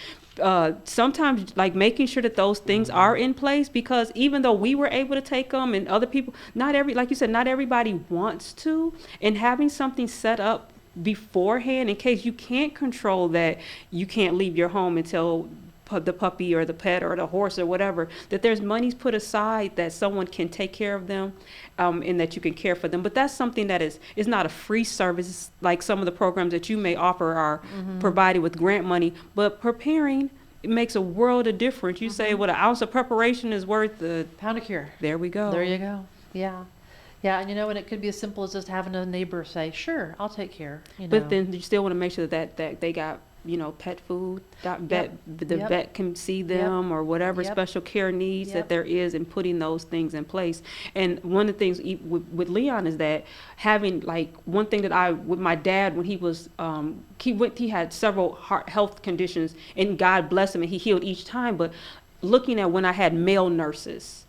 sometimes, making sure that those things are in place, because even though we were able to take them, and other people, like you said, not everybody wants to, and having something set up beforehand in case you can't control that you can't leave your home until the puppy or the pet or the horse or whatever, that there's monies put aside that someone can take care of them, and that you can care for them. But that's something that is not a free service like some of the programs that you may offer are provided with grant money, but preparing, it makes a world of difference. You say, well, an ounce of preparation is worth a Pound of cure. There we go. There you go. Yeah. Yeah, and you know, and it could be as simple as just having a neighbor say, sure, I'll take care. You know. But then you still want to make sure that they got, you know, pet food, the vet can see them, or whatever special care needs that there is, and putting those things in place. And one of the things with Leon is that having, one thing that with my dad, when he was, he had several health conditions, and God bless him, and he healed each time. But looking at when I had male nurses,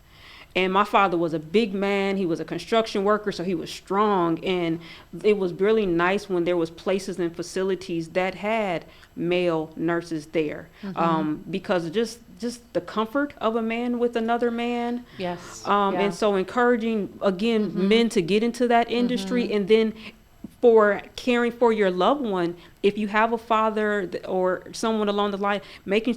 and my father was a big man. He was a construction worker, so he was strong. And it was really nice when there was places and facilities that had male nurses there, because just the comfort of a man with another man. Yes. And so encouraging, again, men to get into that industry, and then for caring for your loved one, if you have a father or someone along the line, maybe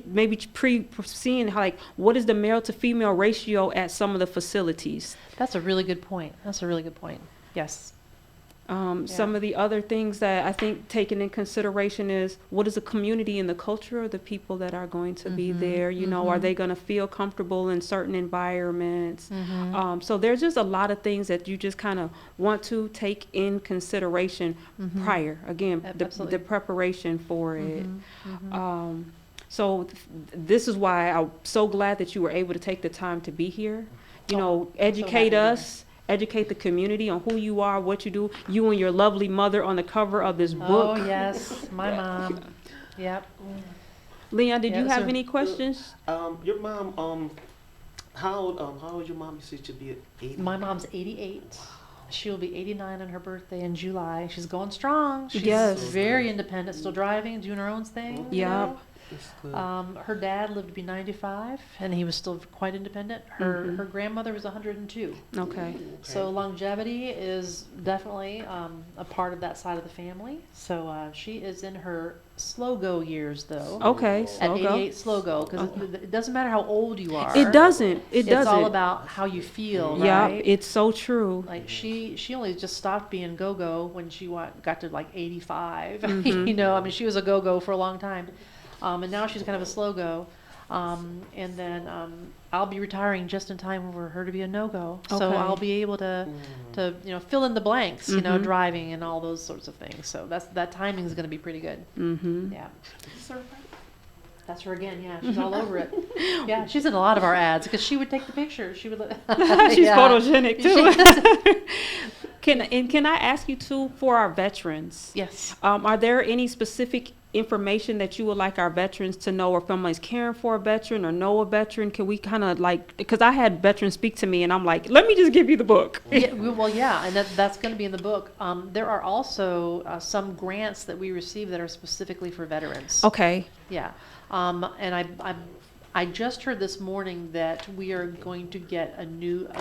seeing what is the male to female ratio at some of the facilities. That's a really good point. Yes. Some of the other things that I think taken in consideration is what is the community and the culture of the people that are going to be there? You know, are they going to feel comfortable in certain environments? So there's just a lot of things that you just kind of want to take in consideration prior. Again, the preparation for it. So this is why I'm so glad that you were able to take the time to be here. You know, educate us. Educate the community on who you are, what you do. You and your lovely mother on the cover of this book. Oh, yes, my mom. Yep. Leon, did you Yeah, have so- any questions? Your mom, how old is your mom? You said she'd be 80? My mom's 88. She'll be 89 on her birthday in July. She's going strong. She's Yes. very independent, still driving, doing her own thing. you Yep. know. That's good. Her dad lived to be 95, and he was still quite independent. Her grandmother was 102. Okay. So longevity is definitely a part of that side of the family. So she is in her slow-go years, though. Okay. At Slow go. 88 slow-go, because it doesn't matter how old you are. It doesn't. It It's doesn't. all about how you feel, Yeah, right? it's so true. Like she only just stopped being go-go when she got to like 85. Mhm. You know, I mean, she was a go-go for a long time. And now she's kind of a slow go. And then I'll be retiring just in time for her to be a no-go. So Okay. I'll be able to fill in the blanks, you know, Mhm. driving and all those sorts of things. So that timing is going to be pretty good. Mm-hmm. Yeah. That's her again. Yeah, she's all over it. Yeah, she's in a lot of our ads because she would take the pictures. She would. She's Yeah. photogenic too. She Can I ask you too, for our veterans? Yes. Are there any specific information that you would like our veterans to know, or families caring for a veteran or know a veteran? Can we kind of like, because I had veterans speak to me and I'm like, let me just give you the book. Yeah, well, yeah, and that's going to be in the book. There are also some grants that we receive that are specifically for veterans. Okay. Yeah, and I just heard this morning that we are going to get a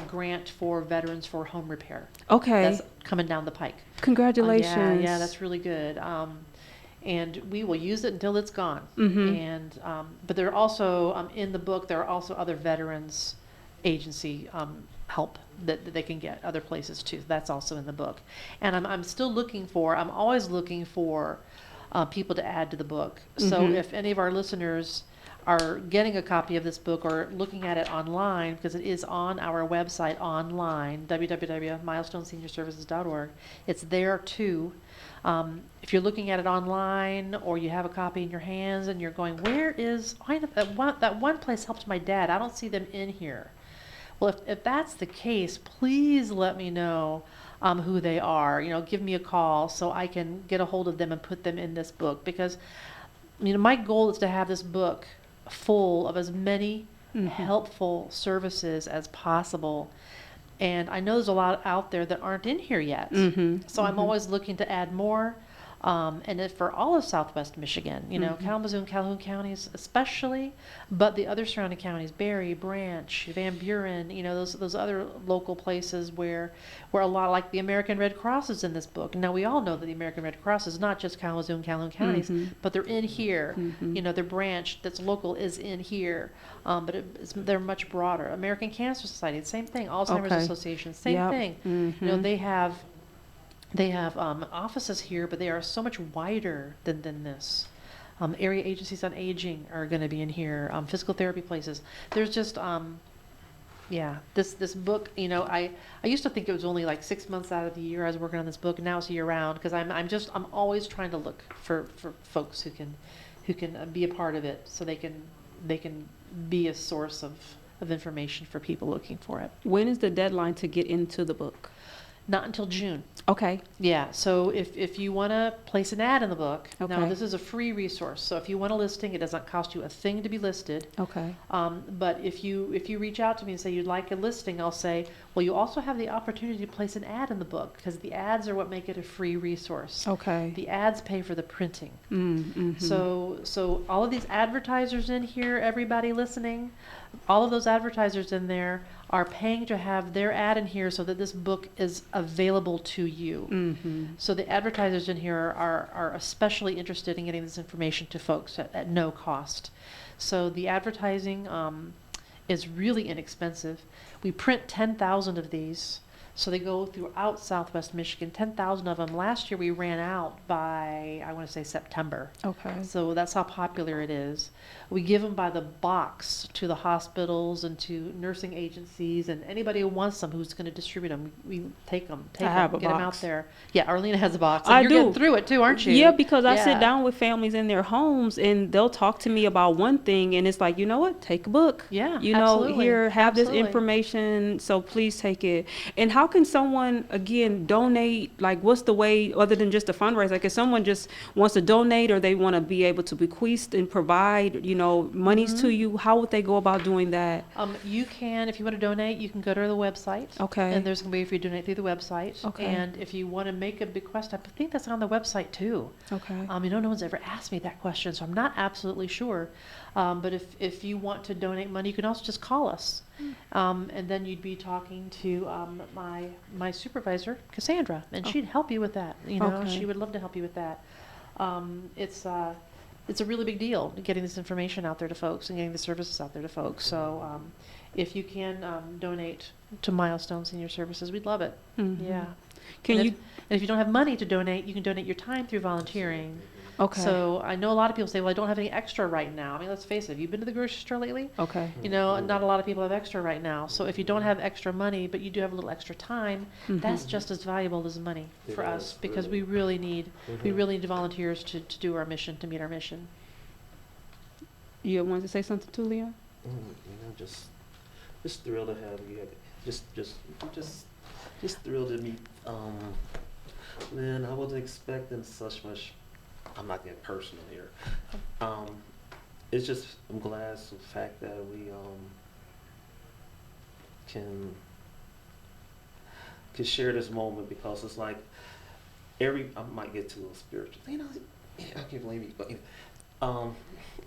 grant for veterans for home repair. Okay. That's coming down the pike. Congratulations. Yeah, that's really good. And we will use it until it's gone. Mhm. And but there are also in the book there are also other veterans agency help that they can get other places too. That's also in the book. And I'm always looking for people to add to the book. So Mhm. if any of our listeners are getting a copy of this book or looking at it online, because it is on our website online, www.milestoneseniorservices.org, it's there too. If you're looking at it online or you have a copy in your hands and you're going, that one place helped my dad, I don't see them in here. Well, if that's the case, please let me know who they are. You know, give me a call so I can get a hold of them and put them in this book, because my goal is to have this book full of as many helpful services as possible. And I know there's a lot out there that aren't in here yet. So I'm always looking to add more. And if for all of Southwest Michigan, Kalamazoo and Calhoun counties especially, but the other surrounding counties, Berry, Branch, Van Buren, those other local places where a lot, like the American Red Cross is in this book. Now we all know that the American Red Cross is not just Kalamazoo and Calhoun counties, but they're in here. Their branch that's local is in here, but they're much broader. American Cancer Society, same thing. Alzheimer's Okay. Association, same Yep. thing. They have offices here, but they are so much wider than this. Area agencies on aging are going to be in here. Physical therapy places. There's just this book. I used to think it was only like 6 months out of the year I was working on this book, and now it's year round, because I'm always trying to look for folks who can be a part of it, so they can be a source of information for people looking for it. When is the deadline to get into the book? Not until June. Okay. Yeah, so if you want to place an ad in the book, now Okay. this is a free resource. So if you want a listing, it doesn't cost you a thing to be listed. Okay. But if you reach out to me and say you'd like a listing, I'll say, well, you also have the opportunity to place an ad in the book, because the ads are what make it a free resource. Okay. The ads pay for the printing. Mm-hmm. So all of these advertisers in here, everybody listening, all of those advertisers in there are paying to have their ad in here so that this book is available to you. Mm-hmm. So the advertisers in here are especially interested in getting this information to folks at no cost. So the advertising is really inexpensive. We print 10,000 of these. So they go throughout Southwest Michigan, 10,000 of them. Last year we ran out by, I want to say September. Okay. So that's how popular it is. We give them by the box to the hospitals and to nursing agencies and anybody who wants them, who's going to distribute them. We take them, I have a get them out box. there. Yeah, Arlena has a box. And I you're do. getting through it too, aren't you? Yeah, because I sit Yeah. down with families in their homes and they'll talk to me about one thing and it's like, you know what, take a book. Yeah, You know, absolutely. here, have this Absolutely. information, so please take it. And how can someone, again, donate? Like, what's the way, other than just a fundraiser? Like, if someone just wants to donate or they want to be able to bequeath and provide, you know, monies to you, how would they go about doing that? You can, if you want to donate, you can go to the website. Okay. And there's going to be if you donate through the website. Okay. And if you want to make a bequest, I think that's on the website too. Okay. You know, no one's ever asked me that question, so I'm not absolutely sure. But if you want to donate money, you can also just call us. And then you'd be talking to my supervisor, Cassandra, and she'd help you with that. You know, Okay. she would love to help you with that. It's a really big deal getting this information out there to folks and getting the services out there to folks. So if you can donate to Milestone Senior Services, we'd love it. Mhm. Yeah. Can And you? if you don't have money to donate, you can donate your time through volunteering. Okay. So I know a lot of people say, well, I don't have any extra right now. I mean, let's face it. Have you been to the grocery store lately? Okay. You know, not a lot of people have extra right now. So if you don't have extra money, but you do have a little extra time, that's just as valuable as money for It us is, because really. we really need volunteers to do our mission, to meet our mission. You want to say something too, Leon? You know, just thrilled to have you. Just thrilled to meet. Lynn, I wasn't expecting such much. I'm not getting personal here. It's just I'm glad for the fact that we can share this moment because it's like I might get too spiritual. You know, I can't blame you, but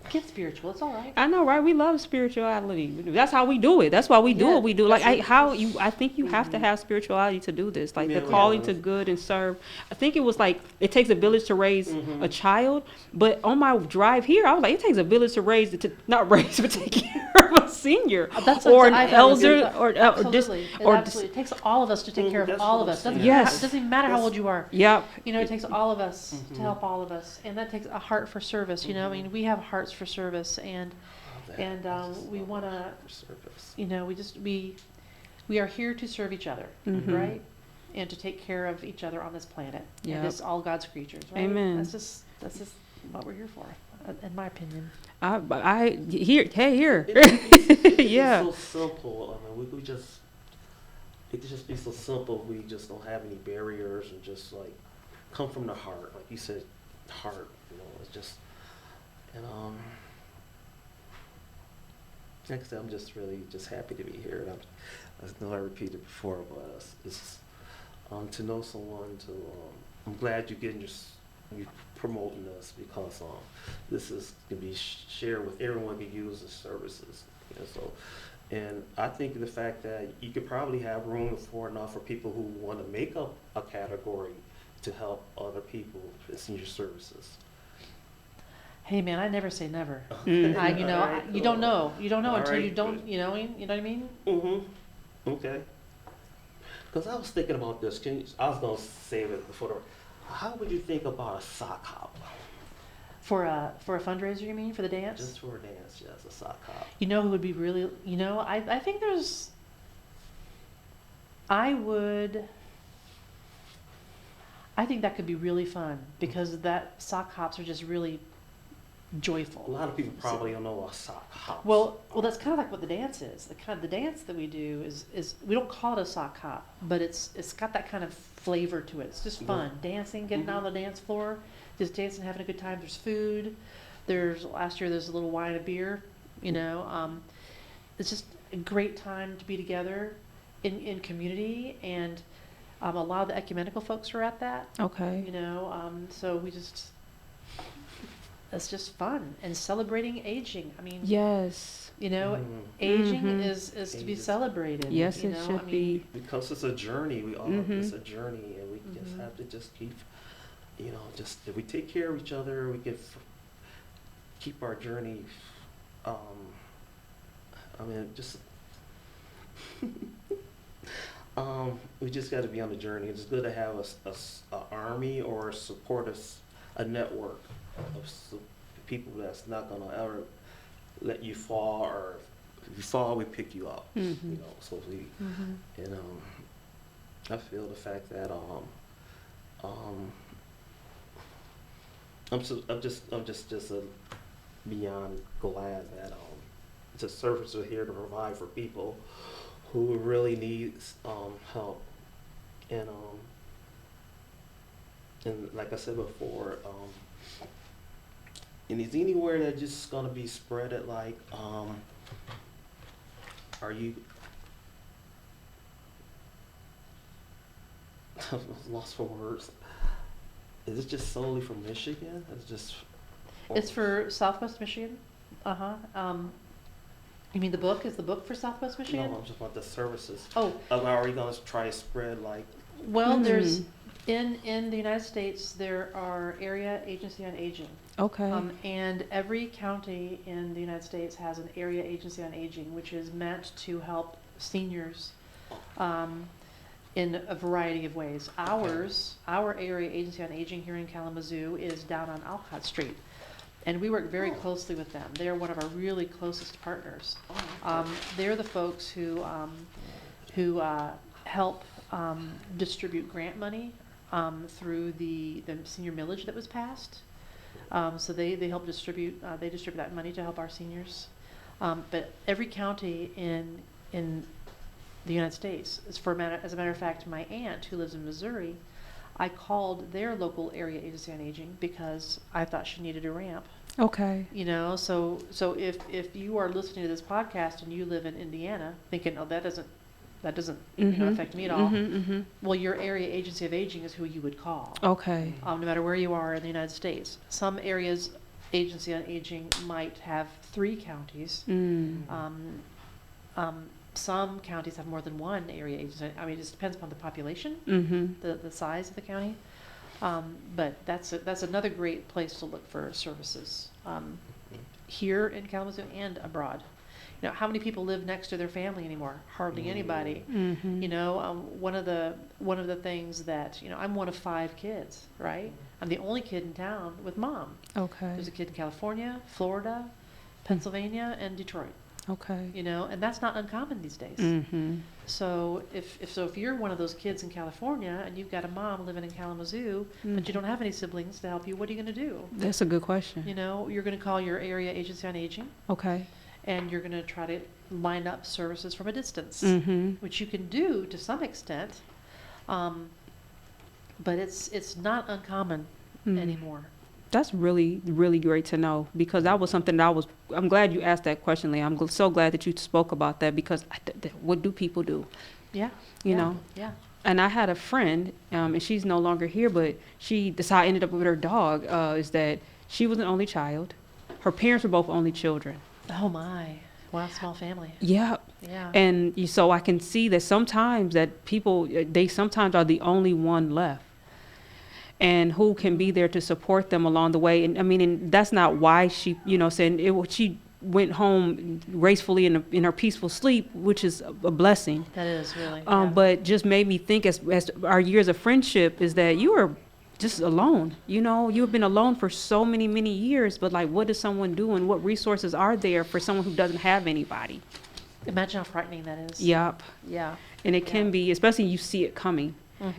Get spiritual. It's all right. I know, right? We love spirituality. That's how we do it. That's why we do Yeah, what we do. Like, that's I think you have to have spirituality to do this. Like, Yeah, the we calling have. to good and serve. I think it was like, it takes a village to raise a child. But on my drive here, I was like, it takes a village to raise, not raise, but take care of a senior. Or an elder, or just, Absolutely. or Absolutely. It takes all of us to take care of That's all what of I'm us. Doesn't saying. Yes. It doesn't even matter how old you are. Yep. You know, it takes all of us to help all of us, and that takes a heart for service. You know, I mean, we have hearts for service, and we want to. service. You know, we are here to serve each other, right? And to take care of each other on this planet. Yep. And it's all God's creatures, right? Amen. That's just what we're here for, in my opinion. I here. Yeah. It's so simple. I mean, it could just be so simple. We just don't have any barriers and just like come from the heart, like you said, heart. You know, it's just like I said, I'm just really just happy to be here. And I know I repeated before, but it's to know someone to. I'm glad you're getting you promoting this because this is can be shared with everyone can use the services. You know, so, and I think the fact that you could probably have room for enough for people who want to make up a category to help other people in senior services. Hey man, I never say never. Mm. You know, Alright, you don't cool. know. You don't know All until you right, don't. good. You know what I mean? Okay. Because I was thinking about this. I was gonna save it before. How would you think about a sock hop? For a fundraiser, you mean, for the dance? Just for a dance, yes, a sock hop. You know who would be really, you know, I think there's, I think that could be really fun because that sock hops are just really joyful. A lot of people probably don't know what a sock hop. Well, that's kind of like what the dance is. The dance that we do is we don't call it a sock hop, but it's got that kind of flavor to it. It's just fun, dancing, getting out on the dance floor, just dancing, having a good time. There's food. Last year there's a little wine and beer. You know, it's just a great time to be together in community, and a lot of the ecumenical folks are at that. Okay. You know, so it's just fun and celebrating aging. I mean, Yes. you know, aging Mhm. is to be Ages. celebrated. Yes, you it know? should I mean, be. Because it's a journey. We all it's a journey, and we just have to just keep, you know, just if we take care of each other, we can keep our journey. I mean, just We just got to be on the journey. It's good to have a army or a network of people that's not gonna ever let you fall, or if you fall, we pick you up. You know, so we, and I feel the fact that I'm just beyond glad that the services are here to provide for people who really needs help, and like I said before, and is anywhere that just gonna be spread it like are you I was lost for words. Is it just solely for Michigan? It's just It's for Southwest Michigan. You mean the book? Is the book for Southwest Michigan? No, I'm just about the services. Oh, Are we gonna try to spread like? well, there's, in the United States, there are area agency on aging. Okay. And every county in the United States has an area agency on aging, which is meant to help seniors in a variety of ways. Our area agency on aging here in Kalamazoo is down on Alcott Street. And we work very closely with them. They're one of our really closest partners. They're the folks who help distribute grant money through the senior millage that was passed. So they help distribute that money to help our seniors. But every county in the United States, as a matter of fact, my aunt who lives in Missouri, I called their local area agency on aging because I thought she needed a ramp. Okay. You know, so if you are listening to this podcast and you live in Indiana, thinking, oh, that doesn't you know, affect me at all. Well, your area agency of aging is who you would call. Okay. No matter where you are in the United States. Some areas agency on aging might have 3 counties. Some counties have more than one area agency. I mean, it just depends upon the population, the size of the county. But that's another great place to look for services here in Kalamazoo and abroad. You know, how many people live next to their family anymore? Hardly anybody. You know, one of the things that, you know, I'm one of 5 kids, right? I'm the only kid in town with mom. Okay. There's a kid in California, Florida, Pennsylvania, and Detroit. Okay. You know, and that's not uncommon these days. So if you're one of those kids in California and you've got a mom living in Kalamazoo, but you don't have any siblings to help you, what are you going to do? That's a good question. You know, you're going to call your area agency on aging. Okay. And you're going to try to line up services from a distance, which you can do to some extent, but it's not uncommon anymore. That's really, really great to know, because that was something that I'm glad you asked that question, Leah. I'm so glad that you spoke about that, because what do people do? Yeah. You know? Yeah. And I had a friend, and she's no longer here, but that's how I ended up with her dog, is that she was an only child. Her parents were both only children. Oh my. Wow, small family. Yeah. Yeah. And so I can see that sometimes that people, they sometimes are the only one left. And who can be there to support them along the way. And I mean, and that's not why she, you know, she went home gracefully in her peaceful sleep, which is a blessing. That is really. But just made me think, as our years of friendship, is that you are just alone. You know, you've been alone for so many, many years, but like, what does someone do, and what resources are there for someone who doesn't have anybody? Imagine how frightening that is. Yep. Yeah. And it can be, especially you see it coming.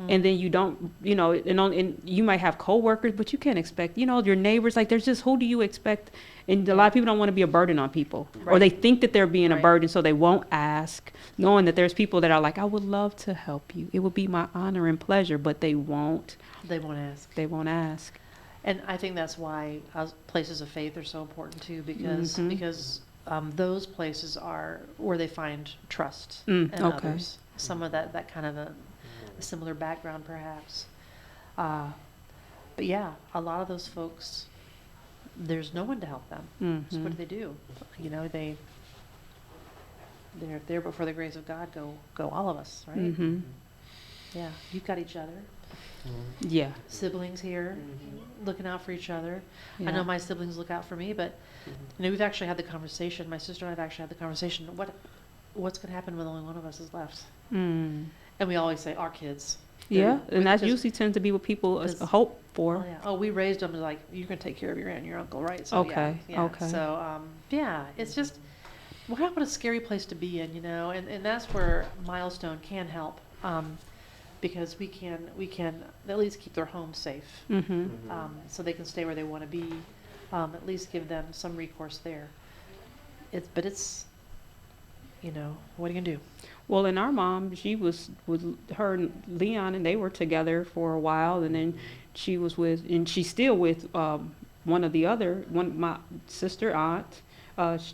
And then you don't, you know, and you might have coworkers, but you can't expect, you know, your neighbors, like there's just, who do you expect? And a lot of people don't want to be a burden on people, or they think that they're being a burden, so they won't ask, knowing that there's people that are like, I would love to help you. It would be my honor and pleasure, but they won't. They won't ask. They won't ask. And I think that's why places of faith are so important too, because those places are where they find trust in others. Some of that kind of a similar background perhaps. But yeah, a lot of those folks, there's no one to help them. So what do? You know, they're there before the grace of God go all of us, right? Yeah, you've got each other. Yeah. Siblings here looking out for each other. Yeah. I know my siblings look out for me, but you know, we've actually had the conversation, my sister and I have actually had the conversation, what's going to happen when only one of us is left? And we always say our kids. Yeah, and that just- usually tends to be what people Because- hope Oh, for. yeah. Oh, we raised them like, you're going to take care of your aunt and your uncle, right? So, Okay, yeah. okay. So, yeah, it's just, what a scary place to be in, you know, and that's where Milestone can help, because we can at least keep their home safe, Mm-hmm. so they can stay where they want to be, at least give them some recourse there. But it's, you know, what are you going to do? Well, and our mom, she was with her and Leon, and they were together for a while, and then she was with, and she's still with my sister aunt.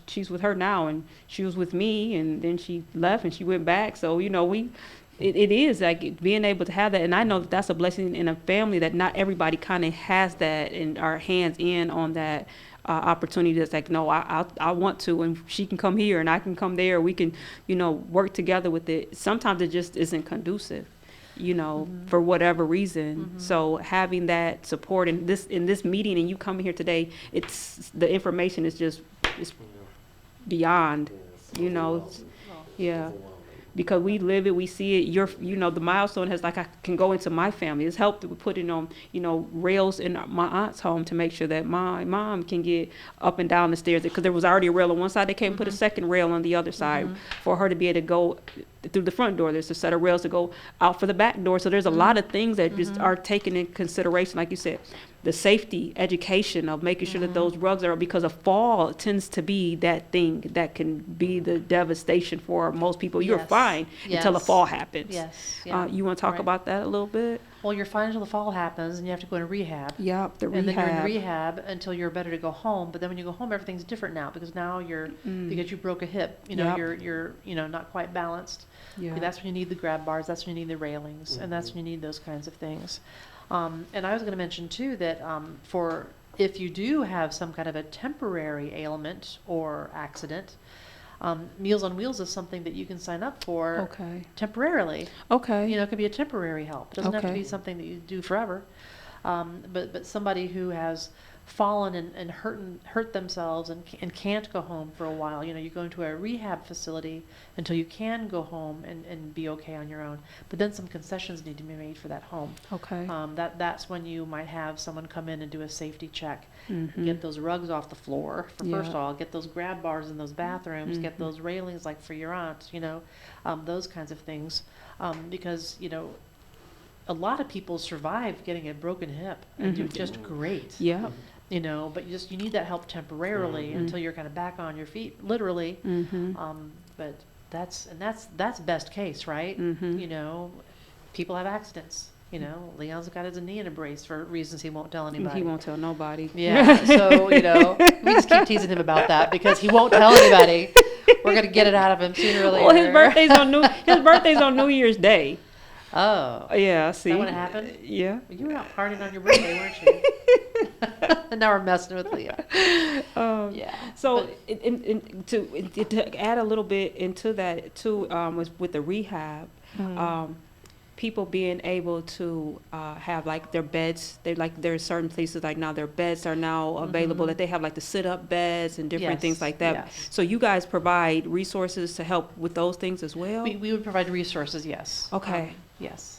She's with her now, and she was with me, and then she left and she went back. So, you know, it is like being able to have that, and I know that that's a blessing in a family that not everybody kind of has that and are hands in on that. Opportunity that's like, no, I want to, and she can come here and I can come there. We can, you know, work together with it. Sometimes it just isn't conducive, you know, for whatever reason. So having that support in this meeting, and you coming here today, it's the information is just it's beyond, you know, yeah. Because we live it, we see it. You know, the Milestone has, like, I can go into my family. It's helped with putting on, you know, rails in my aunt's home to make sure that my mom can get up and down the stairs. Because there was already a rail on one side, they came and put a second rail on the other side for her to be able to go through the front door. There's a set of rails to go out for the back door. So there's a lot of things that just are taken in consideration, like you said. The safety, education of making sure that those rugs are, because a fall tends to be that thing that can be the devastation for most people. You're Yes. fine until a Yes. fall happens. Yes. Yeah. You want to talk Right. about that a little bit? Well, you're fine until the fall happens, and you have to go into rehab. Yep, the And then you're in rehab. rehab until you're better to go home. But then when you go home, everything's different now, because now because you broke a hip, you know, Yep. you're you know, not quite balanced. Yeah. That's when you need the grab bars. That's when you need the railings, and that's when you need those kinds of things. And I was going to mention too that for if you do have some kind of a temporary ailment or accident, Meals on Wheels is something that you can sign up for Okay. temporarily. Okay. You know, it could be a temporary help. It doesn't have to Okay. be something that you do forever. But somebody who has fallen and hurt themselves and can't go home for a while, you know, you go into a rehab facility until you can go home and be okay on your own. But then some concessions need to be made for that home. Okay. That's when you might have someone come in and do a safety check. Mhm. Get those rugs off the floor, first of Yeah. all, get those grab bars in those bathrooms, get those railings like for your aunt, you know, those kinds of things. Because, you know, a lot of people survive getting a broken hip and do just great. Yeah. You know, but you need that help temporarily until you're kind of back on your feet, literally. Mhm. But that's best case, right? Mhm. You know, people have accidents. You know, Leon's got his knee in a brace for reasons he won't tell anybody. He won't tell nobody. Yeah, so, you know, we just keep teasing him about that because he won't tell anybody. We're going to get it out of him sooner or later. Well, his birthday's on New Year's Day. Oh. Yeah, see. That when it happened? Yeah. You were out partying on your birthday, weren't you? And now we're messing with Leo. Yeah. So, but- to add a little bit into that too, with the rehab, people being able to have like their beds. There's certain places like now their beds are now available. That they have like the sit-up beds and different things like that. Yes. So you guys provide resources to help with those things as well. We would provide resources, yes. Okay. Yes.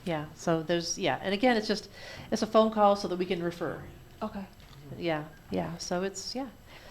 Yeah, so and again, it's a phone call so that we can refer. Okay. Yeah, so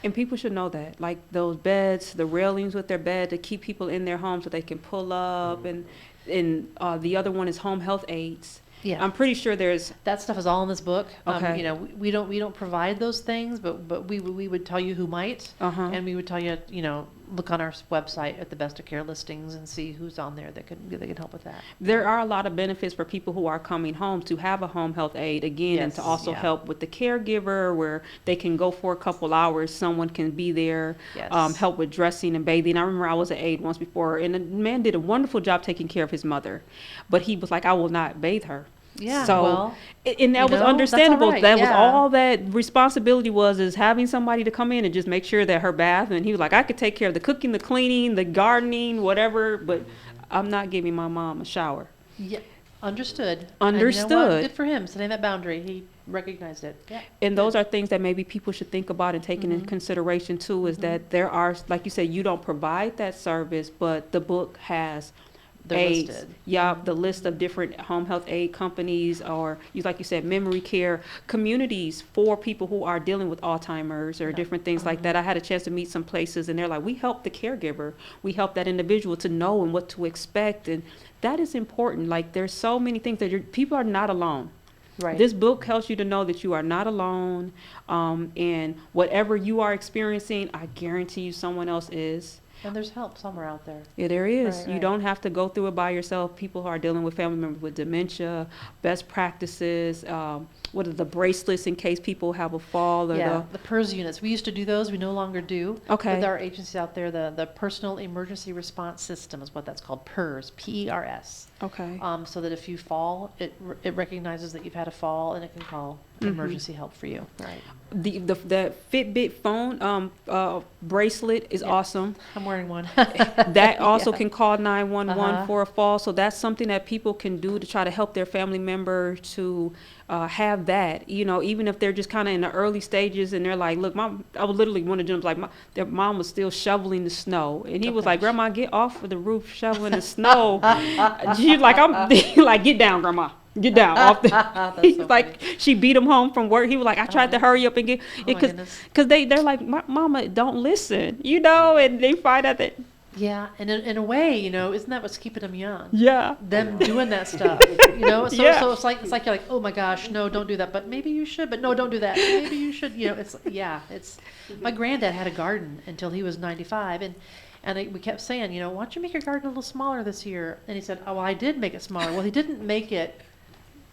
And people should know that, like those beds, the railings with their bed to keep people in their homes so they can pull up, and the other one is home health aids. Yeah. I'm pretty sure there's. That stuff is all in this book. Okay. You know, we don't provide those things, but we would tell you who might, and we would tell you, you know, look on our website at the Best of Care listings and see who's on there that can help with that. There are a lot of benefits for people who are coming home to have a home health aide again, and to Yes, also yeah. help with the caregiver, where they can go for a couple hours. Someone can be there, Yes. help with dressing and bathing. I remember I was an aide once before, and the man did a wonderful job taking care of his mother, but he was like, I will not bathe her. Yeah, So, well, and that was you know, understandable. that's all right, That was yeah. all that responsibility was, is having somebody to come in and just make sure that her bath, and he was like, I could take care of the cooking, the cleaning, the gardening, whatever, but I'm not giving my mom a shower. Yeah, understood. Understood. And you know what? Good for him, setting that boundary. He recognized it. Yeah. And those are things that maybe people should think about and taking into consideration too, is that there are, like you said, you don't provide that service, but the book has They're aids. listed. Yeah, the list of different home health aid companies, or like you said, memory care communities for people who are dealing with Alzheimer's or Yeah. different things like that. I had a chance to meet some places, and they're like, we help the caregiver, we help that individual to know and what to expect, and that is important. Like, there's so many things that people are not alone. Right. This book helps you to know that you are not alone, and whatever you are experiencing, I guarantee you someone else is. And there's help somewhere out there. Yeah, there is. Right, You right. don't have to go through it by yourself. People who are dealing with family members with dementia, best practices, what are the bracelets in case people have a fall, or Yeah, the PERS units. We used to do those. We no longer do. Okay. With our agencies out there, the Personal Emergency Response System is what that's called, PERS, P-E-R-S. Okay. So that if you fall, it recognizes that you've had a fall and it can call emergency help for you. Right. The Fitbit phone bracelet is Yeah. awesome. I'm wearing one. That also Yeah. can call 911 Uh-huh. for a fall. So that's something that people can do to try to help their family member to have that. You know, even if they're just kind of in the early stages and they're like, look, mom, I was literally one of them, like, their mom was still shoveling the snow. And he was Okay. like, Grandma, get off of the roof shoveling the snow. She's like, I'm like, get down, Grandma. Get down off the. That's He's so like, funny. she beat him home from work. He was like, I tried to hurry up and get, Oh my goodness. because they're like, Mama, don't listen, you know, and they find out that, Yeah, and in a way, you know, isn't that what's keeping them young? yeah. Them doing that stuff, you know. So, Yeah. so it's like you're like, oh my gosh, no, don't do that. But maybe you should. But no, don't do that. Maybe you should. You know, it's It's my granddad had a garden until he was 95, and we kept saying, you know, why don't you make your garden a little smaller this year? And he said, oh, well, I did make it smaller. Well, he didn't make it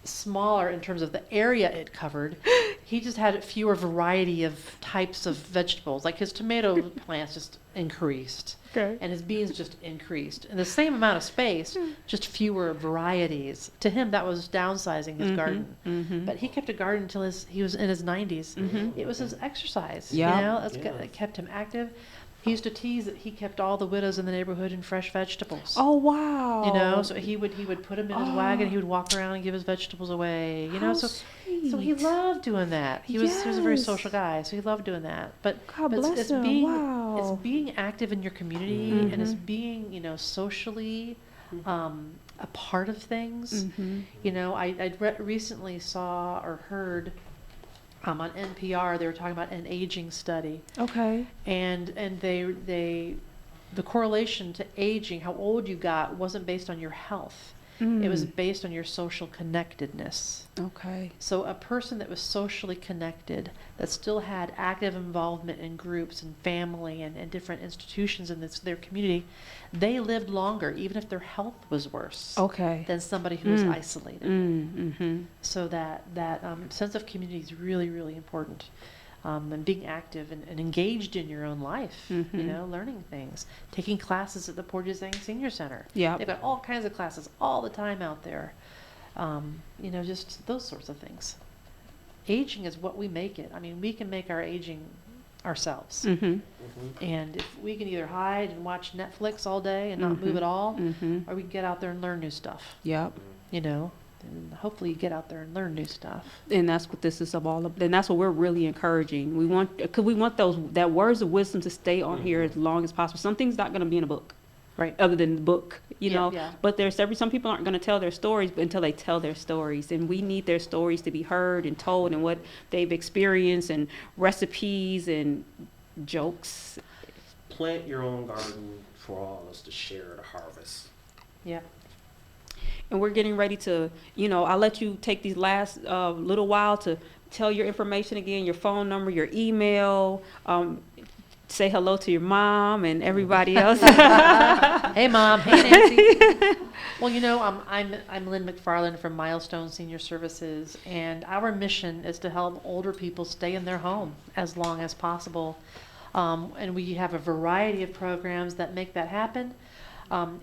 smaller in terms of the area it covered. He just had fewer variety of types of vegetables. Like his tomato plants just increased. Okay. And his beans just increased. In the same amount of space, just fewer varieties. To him, that was downsizing his garden. Mm-hmm. But he kept a garden until he was in his 90s. Mhm. It was his exercise. Yeah. You know, Yeah. it kept him active. He used to tease that he kept all the widows in the neighborhood in fresh vegetables. Oh, wow. You know, so he would put them in his Oh. wagon. He would walk around and give his vegetables away. You know, How so he sweet. loved doing that. He was a very Yes. social guy, so he loved doing that. But God bless it's him. being Wow. it's being active in your community, and it's Mhm. being, you know, socially a part of things. Mhm. You know, I recently saw or heard on NPR they were talking about an aging study, Okay. and they the correlation to aging, how old you got, wasn't based on your health. It was based on your social connectedness. Okay. So a person that was socially connected, that still had active involvement in groups and family and different institutions in their community, they lived longer, even if their health was worse Okay. than somebody who was isolated. Mm-hmm. So that sense of community is really, really important. And being active and engaged in your own life, you Mhm. know, learning things, taking classes at the Portage Senior Center. Yeah. They've got all kinds of classes all the time out there. You know, just those sorts of things. Aging is what we make it. I mean, we can make our aging ourselves. Mm-hmm. And if we can either hide and watch Netflix all day and not move at all, Mm-hmm. or we can get out there and learn new stuff, Yep. you know. And hopefully you get out there and learn new stuff. And that's what this is all about. And that's what we're really encouraging. We want that words of wisdom to stay on here as long as possible. Some things not going to be in a book, Right. other than the book, you Yeah, know. yeah. But some people aren't going to tell their stories until they tell their stories, and we need their stories to be heard and told, and what they've experienced, and recipes and jokes. Plant your own garden for all of us to share the harvest. Yeah. And we're getting ready to, you know, I'll let you take these last little while to tell your information again, your phone number, your email, say hello to your mom and everybody else. Hey, Mom. Hey, Nancy. Well, you know, I'm Lynn McFarlen from Milestone Senior Services, and our mission is to help older people stay in their home as long as possible. And we have a variety of programs that make that happen.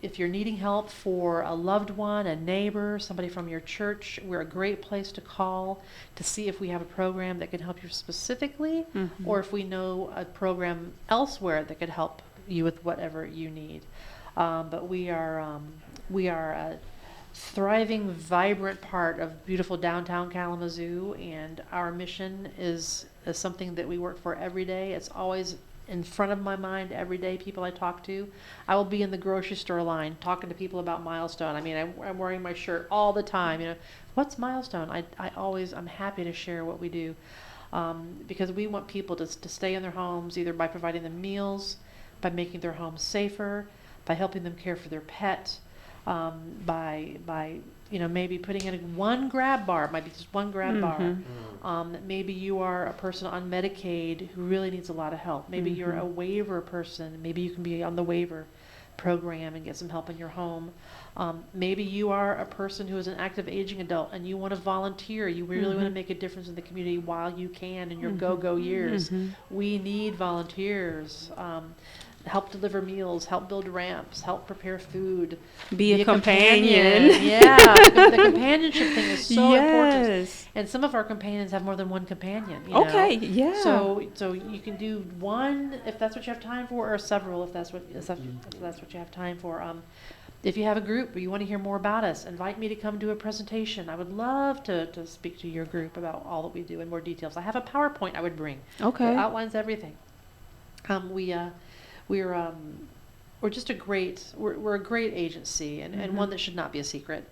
If you're needing help for a loved one, a neighbor, somebody from your church, we're a great place to call to see if we have a program that can help you specifically, or if we know a program elsewhere that could help you with whatever you need. But we are a thriving, vibrant part of beautiful downtown Kalamazoo, and our mission is something that we work for every day. It's always in front of my mind every day, people I talk to. I will be in the grocery store line talking to people about Milestone. I mean, I'm wearing my shirt all the time. You know, what's Milestone? I'm happy to share what we do, because we want people to stay in their homes, either by providing them meals, by making their homes safer, by helping them care for their pet, by maybe putting in one grab bar. It might be just one grab bar. Maybe you are a person on Medicaid who really needs a lot of help. Maybe you're a waiver person. Maybe you can be on the waiver program and get some help in your home. Maybe you are a person who is an active aging adult and you want to volunteer. You really want to make a difference in the community while you can in your go-go years. We need volunteers. Help deliver meals, help build ramps, help prepare food. Be a companion. Yeah, the companionship thing is so important. And some of our companions have more than one companion. Okay, yeah. So you can do one if that's what you have time for, or several if that's what you have time for. If you have a group or you want to hear more about us, invite me to come do a presentation. I would love to speak to your group about all that we do in more details. I have a PowerPoint I would bring. Okay. That outlines everything. We're just a great agency and one that should not be a secret.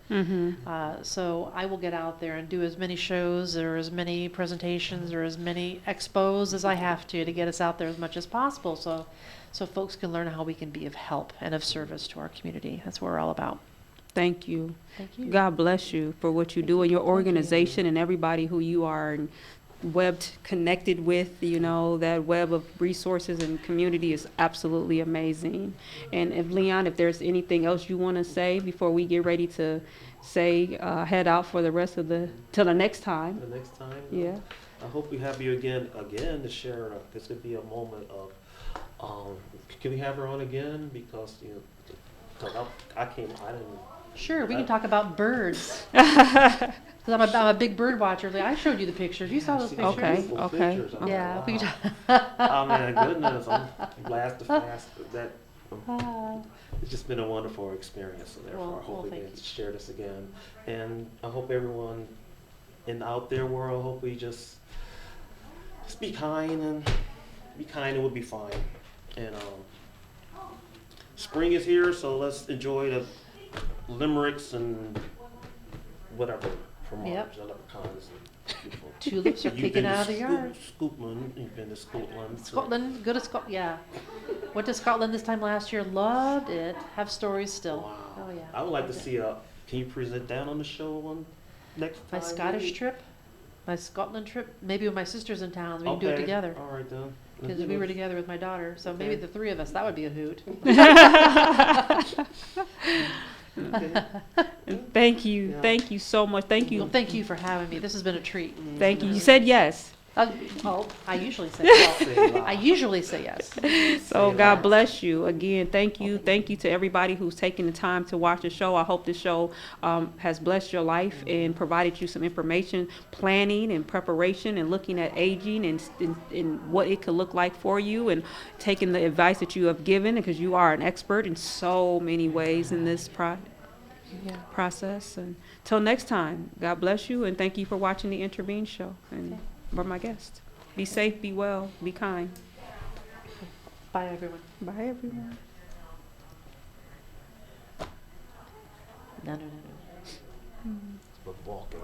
So I will get out there and do as many shows or as many presentations or as many expos as I have to get us out there as much as possible, so folks can learn how we can be of help and of service to our community. That's what we're all about. Thank you. Thank you. God bless you for what you do and your organization and everybody who you are and connected with. That web of resources and community is absolutely amazing. And if Leon, if there's anything else you want to say before we get ready to head out for the rest of till the next time. The next time? Yeah. I hope we have you again to share. This could be a moment of, can we have her on again? Because, I didn't. Sure, we can talk about birds. Because I'm a big bird watcher. I showed you the pictures. You saw those pictures. Okay. Yeah. Wow. Oh my goodness! I'm blast to fast. It's just been a wonderful experience. So therefore, I hope we can share this again. And I hope everyone out there world, hope we just be kind and we'll be fine. And spring is here, so let's enjoy the limericks and whatever. From leprechauns. Tulips are peeking out of the yard. Scotland. You've been to Scotland. Scotland, go to Scotland. Yeah, went to Scotland this time last year. Loved it. Have stories still. Wow. Oh yeah. I would like to see can you present down on the show next time? My Scottish trip, my Scotland trip. Maybe when my sister's in town, we can do it together. All right then. Because we were together with my daughter, so maybe the three of us. That would be a hoot. Okay. Thank you. Yeah. Thank you so much. Thank you. Well, thank you for having me. This has been a treat. Thank you. You said yes. I usually say yes. I usually say yes. So God bless you. Again, thank you. Thank you to everybody who's taking the time to watch the show. I hope the show has blessed your life and provided you some information, planning and preparation and looking at aging and what it could look like for you and taking the advice that you have given, because you are an expert in so many ways in this process. And till next time, God bless you and thank you for watching the Intervene show. And for my guest. Be safe, be well, be kind. Bye, everyone. Bye, everyone. No. We're walking.